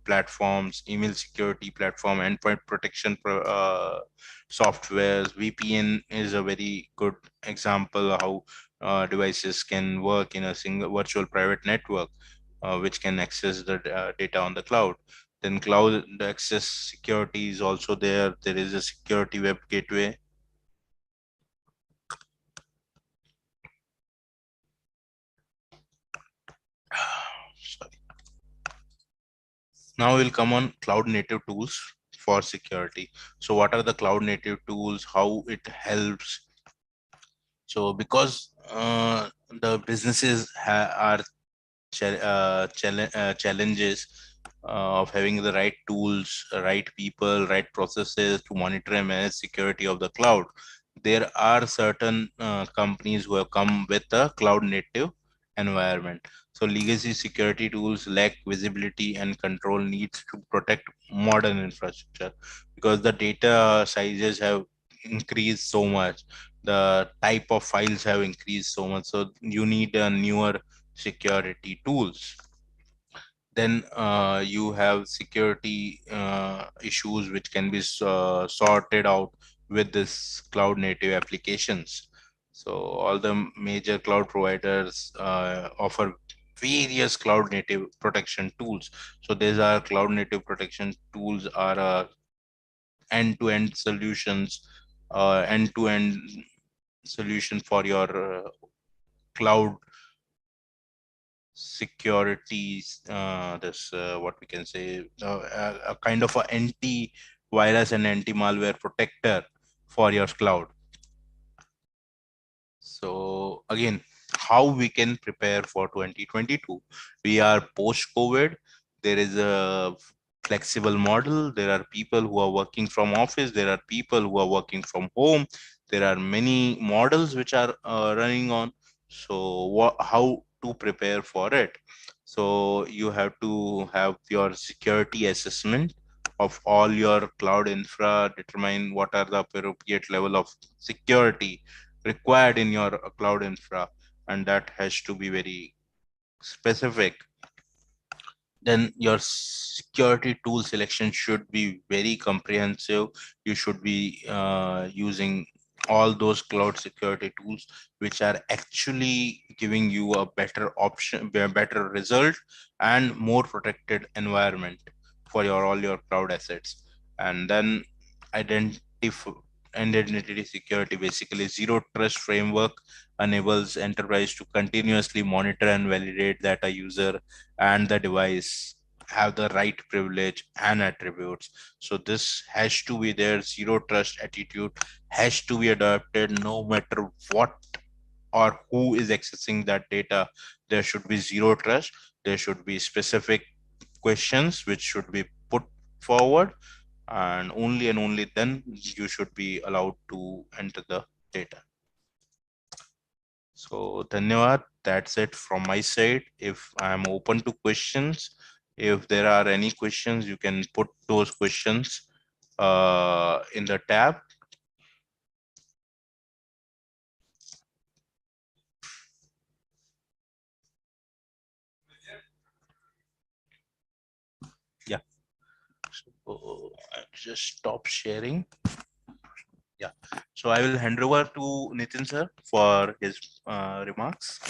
platforms, email security platform, endpoint protection softwares. VPN is a very good example of how devices can work in a single virtual private network, which can access the data on the cloud. Then cloud access security is also there. There is a security web gateway. Sorry. Now we'll come on cloud native tools for security. So what are the cloud native tools? How it helps? So because the businesses are challenges of having the right tools, right people, right processes to monitor and manage security of the cloud, there are certain companies who have come with a cloud native environment. So legacy security tools lack visibility and control needs to protect modern infrastructure, because the data sizes have increased so much, the type of files have increased so much, so you need a newer security tools. Then you have security issues which can be sorted out with this cloud native applications. So all the major cloud providers offer various cloud native protection tools. So these are cloud native protection tools are end-to-end solutions, end-to-end solution for your cloud securities, this what we can say, a kind of a anti-virus and anti-malware protector for your cloud. So again, how we can prepare for 2022? We are post-COVID. There is a flexible model. There are people who are working from office. There are people who are working from home. There are many models which are running on. So how to prepare for it? So you have to have your security assessment of all your cloud infra, determine what are the appropriate level of security required in your cloud infra, and that has to be very specific. Then your security tool selection should be very comprehensive. You should be using all those cloud security tools which are actually giving you a better option, a better result, and more protected environment for your all your cloud assets. And then identify identity security, basically zero trust framework enables enterprise to continuously monitor and validate that a user and the device have the right privilege and attributes. So this has to be there. Zero trust attitude has to be adopted no matter what or who is accessing that data. There should be zero trust. There should be specific questions which should be put forward, and only then you should be allowed to enter the data. So Dhanyawad, that's it from my side. If I'm open to questions, if there are any questions, you can put those questions in the tab. Yeah. So I'll just stop sharing. Yeah. So I will hand over to Nitin sir for his remarks.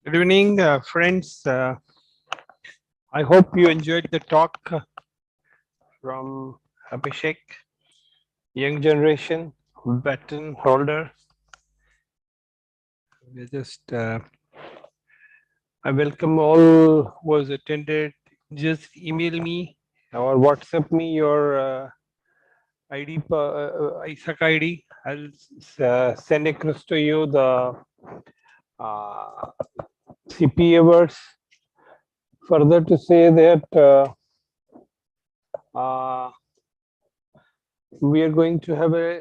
Good evening, friends. I hope you enjoyed the talk from Abhishek, young generation, baton holder. We just, I welcome all who has attended. Just email me or WhatsApp me your ID, ISAC ID. I'll send across to you the uh, CPA words. Further to say that we are going to have a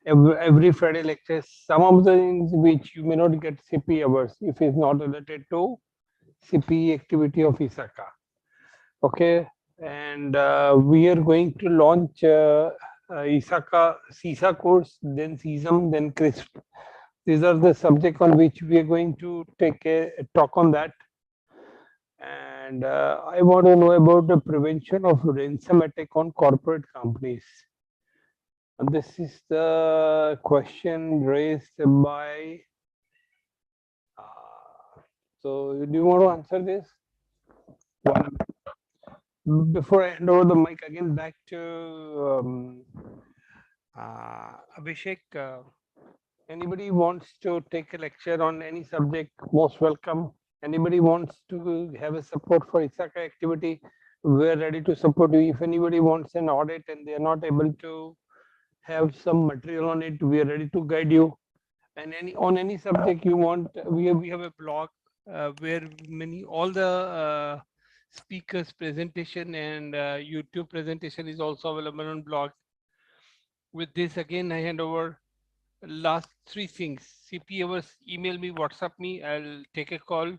every Friday lecture. Some of the things which you may not get CP hours if it's not related to CP activity of ISACA. Okay, and we are going to launch ISACA CISA course, then CISM, then CRISP. These are the subject on which we are going to take a talk on that. And I want to know about the prevention of ransom attack on corporate companies. And this is the question raised by. So, do you want to answer this? Before I hand over the mic again back to Abhishek, anybody wants to take a lecture on any subject, most welcome. Anybody wants to have a support for ISACA activity, we're ready to support you. If anybody wants an audit and they are not able to have some material on it, we are ready to guide you. And any subject you want, we have a blog where all the speakers presentation and YouTube presentation is also available on blog. With this, again, I hand over last three things. CP hours, email me, WhatsApp me. I'll take a call.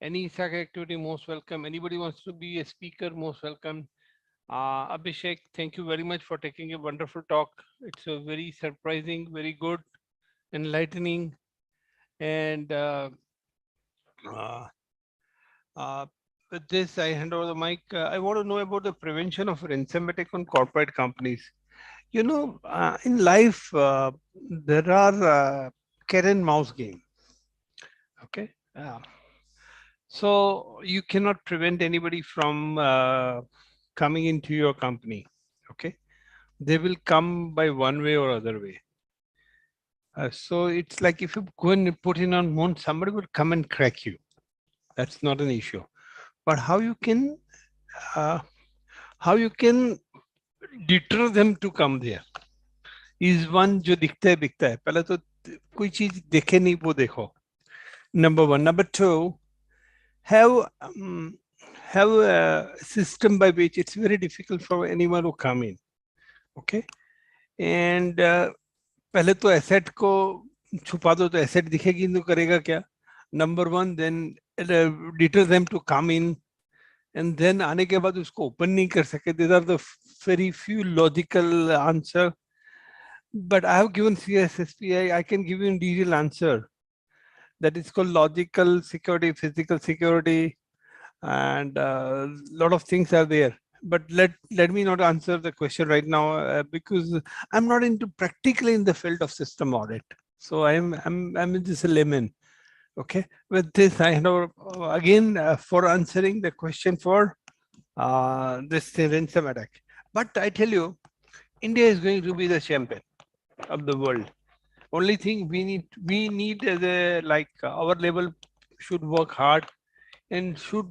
Any SAC activity, most welcome. Anybody wants to be a speaker, most welcome. Abhishek, thank you very much for taking a wonderful talk. It's a very surprising, very good, enlightening, and uh, uh, with this, I hand over the mic. I want to know about the prevention of ransom attack on corporate companies. In life, there are cat and mouse game. Okay. So you cannot prevent anybody from coming into your company. Okay. They will come by one way or other way. So it's like if you go and put in on moon, somebody will come and crack you. That's not an issue. But uh, how you can deter them to come there is one जो दिखता है बिकता है पहले तो कोई चीज देखे नहीं वो देखो number one. Number two, have have a system by which it's very difficult for anyone to come in. Okay, and पहले तो asset को छुपा दो तो asset दिखेगी तो करेगा क्या? Number one, then deter them to come in, and then आने के बाद उसको open नहीं कर सके. These are the very few logical answer. But I have given CSSP. I can give you a detailed answer. That is called logical security, physical security, and a lot of things are there. But let me not answer the question right now, because I'm not into practically in the field of system audit. So I'm just a layman. Okay, with this I know again for answering the question for this ransom attack. But I tell you, India is going to be the champion of the world. Only thing we need as a like our level should work hard and should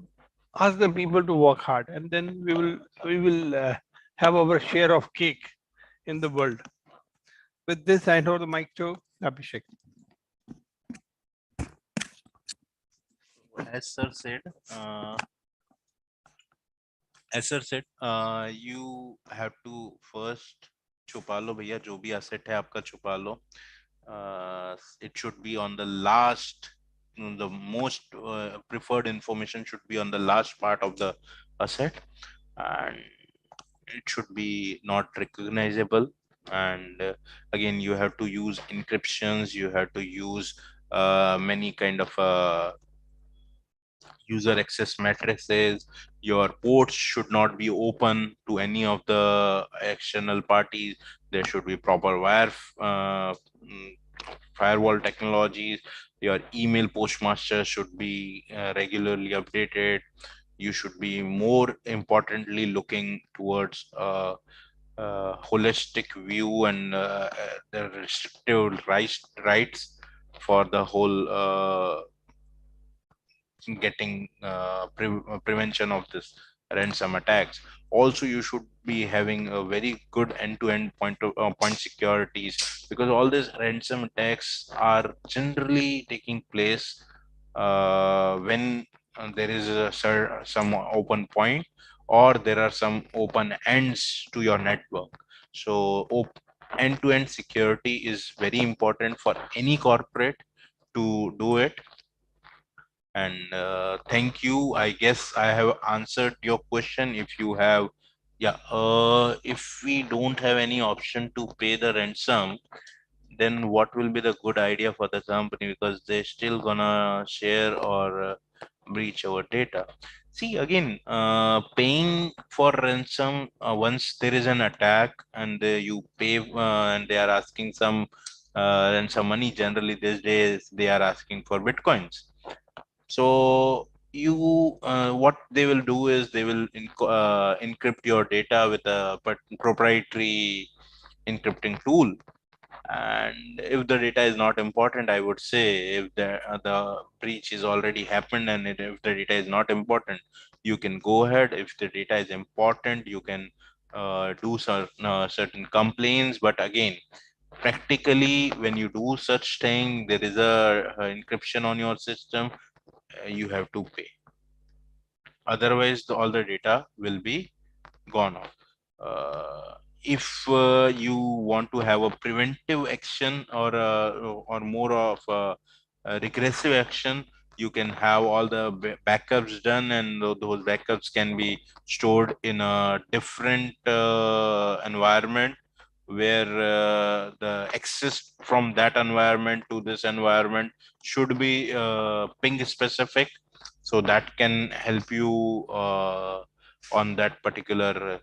ask the people to work hard, and then we will have our share of cake in the world. With this, I know the mic to Abhishek.
As sir said, uh, as sir said, you have to first छुपा लो भैया, जो भी asset है आपका छुपा लो. It should be on the last, the most preferred information should be on the last part of the asset, and it should be not recognizable. And again, you have to use encryptions, you have to use many kind of user access matrices. Your ports should not be open to any of the external parties. There should be proper firewall technologies. Your email postmaster should be regularly updated. You should be more importantly looking towards holistic view and the restrictive rights for the whole getting prevention of this ransom attacks. Also, you should be having a very good end-to-end point securities, because all these ransom attacks are generally taking place when there is some open point, or there are some open ends to your network. So end-to-end security is very important for any corporate to do it. And thank you. I guess I have answered your question. If you have, yeah, if we don't have any option to pay the ransom, then what will be the good idea for the company? Because they're still gonna share or breach our data. See, again, paying for ransom once there is an attack and you pay and they are asking some ransom money. Generally, these days they are asking for bitcoins. So you, what they will do is they will encrypt your data with a proprietary encrypting tool. And if the data is not important, I would say, if the breach is already happened, and if the data is not important, you can go ahead. If the data is important, you can do certain complaints. But again, practically, when you do such thing, there is a encryption on your system, you have to pay. Otherwise, all the data will be gone off. If you want to have a preventive action, or more of a regressive action, you can have all the backups done, and those backups can be stored in a different environment, where the access from that environment to this environment should be ping specific, so that can help you on that particular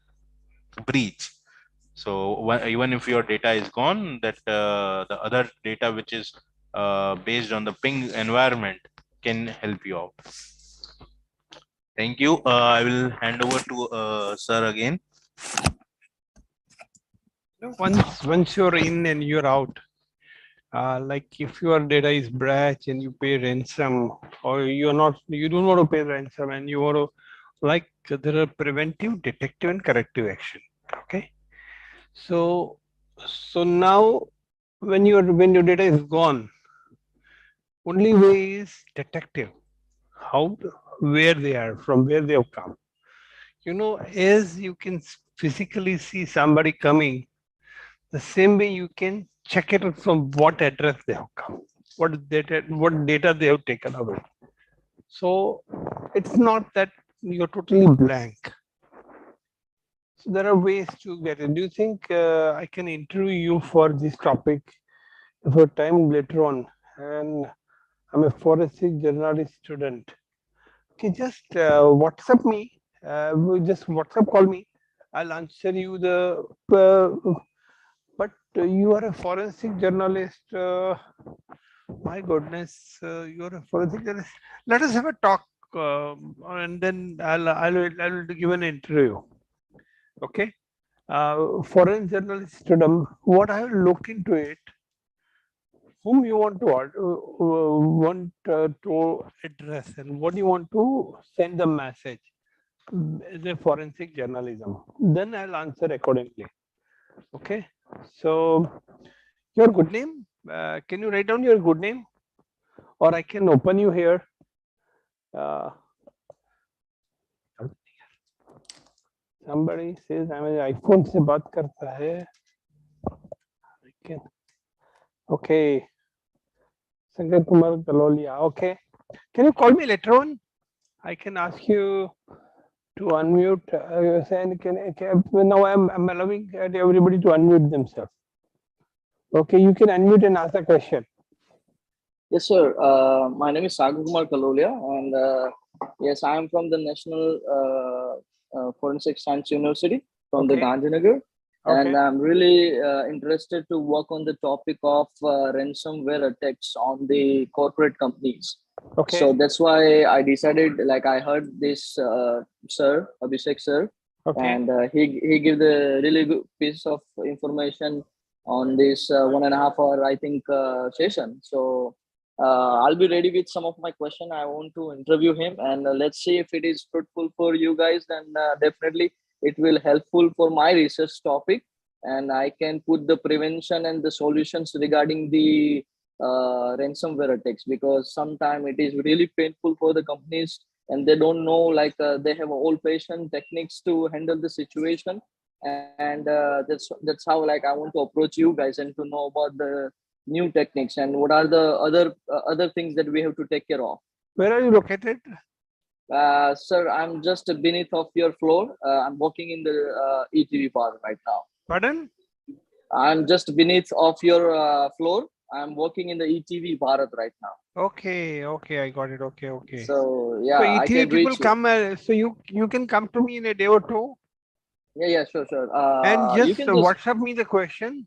breach. So even if your data is gone, that the other data which is based on the ping environment can help you out. Thank you. I will hand over to sir again.
Once you're in and you're out, like if your data is breached and you pay ransom, or you don't want to pay ransom and you want to, like, there are preventive, detective, and corrective action. Okay, so now when your data is gone, only way is detective. How, where they are, from where they have come. As you can physically see somebody coming, the same way you can check it from what address they have come, what data they have taken away. So it's not that you're totally blank. So there are ways to get it. Do you think I can interview you for this topic for time later on? And I'm a forensic journalist student. Okay, just WhatsApp me. Just WhatsApp call me. I'll answer you the. But you are a forensic journalist. My goodness, you're a forensic journalist. Let us have a talk, and then I'll give an interview. Okay. Foreign journalist student. What I will look into it. Whom you want to to address, and what you want to send the message as a forensic journalism. Then I'll answer accordingly. Okay. So your good name. Can you write down your good name, or I can open you here. Uh, somebody says I'm an iPhone से बात करता है. I can. Okay. Sanjay Kumar Galolia. Okay. Can you call me later on? I can ask you to unmute. Now I'm allowing everybody to unmute themselves. Okay, you can unmute and ask a question.
Yes, sir. My name is Sagar Kumar Kalolia, and yes, I am from the National Forensic Science University from the
Okay.
Gandhinagar, and
Okay.
I'm really interested to work on the topic of ransomware attacks on the corporate companies.
Okay.
So that's why I decided, like I heard this sir, Abhishek sir,
Okay.
and he gave the really good piece of information on this 1.5 hour, I think, session. So I'll be ready with some of my question. I want to interview him, and let's see if it is fruitful for you guys. Then definitely it will helpful for my research topic, and I can put the prevention and the solutions regarding the ransomware attacks, because sometimes it is really painful for the companies and they don't know, like they have old fashioned techniques to handle the situation. And that's how, like, I want to approach you guys and to know about the new techniques and what are the other things that we have to take care of.
Where are you located?
Sir, I'm just beneath of your floor. I'm walking in the ETV bar right now.
Pardon?
I'm just beneath of your floor. I'm working in the ETV Bharat right now.
Okay, okay, I got it. Okay, okay.
So yeah,
So
I
ETV
can
people
reach you.
come, so you can come to me in a day or two,
Yeah, sure.
and
You
just
can just,
WhatsApp me the question.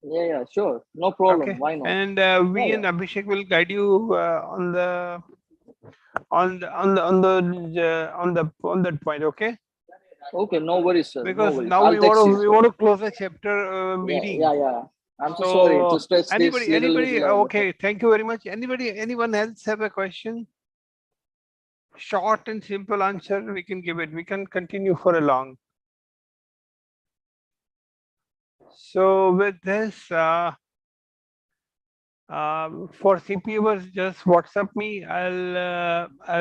yeah, sure, no problem.
Okay,
Why not?
and we
Yeah,
and Abhishek will guide you on the on the on the on the on that point. Okay,
okay, no worries, sir. No
because
worries.
now
I'll text you.
we want to close the chapter meeting.
Yeah. I'm so sorry to
So
stress this
anybody
little.
okay, thank you very much. Anyone else have a question? Short and simple answer, we can give it. We can continue for a long. So with this, for CPUers, just WhatsApp me. I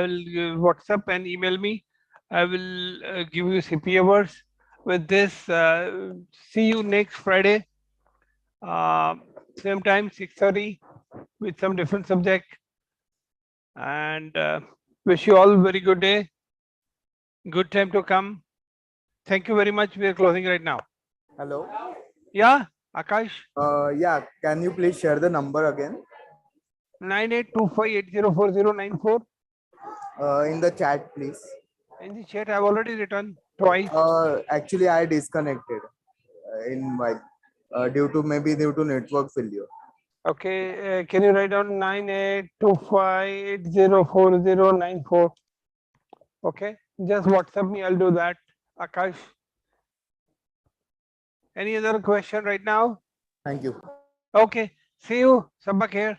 will WhatsApp and email me. I will give you CPUers. With this, see you next Friday, uh, same time 6:30 with some different subject. And wish you all very good day. Good time to come. Thank you very much. We are closing right now.
Hello.
Yeah, Akash.
Yeah, can you please share the number again
9825804094.
in the chat, please?
In the chat, I've already written twice.
Actually, I disconnected in while due to network failure.
Okay, can you write down 9825804094? Okay, just WhatsApp me. I'll do that. Akash. Any other question right now?
Thank you.
Okay, see you. Sabak here.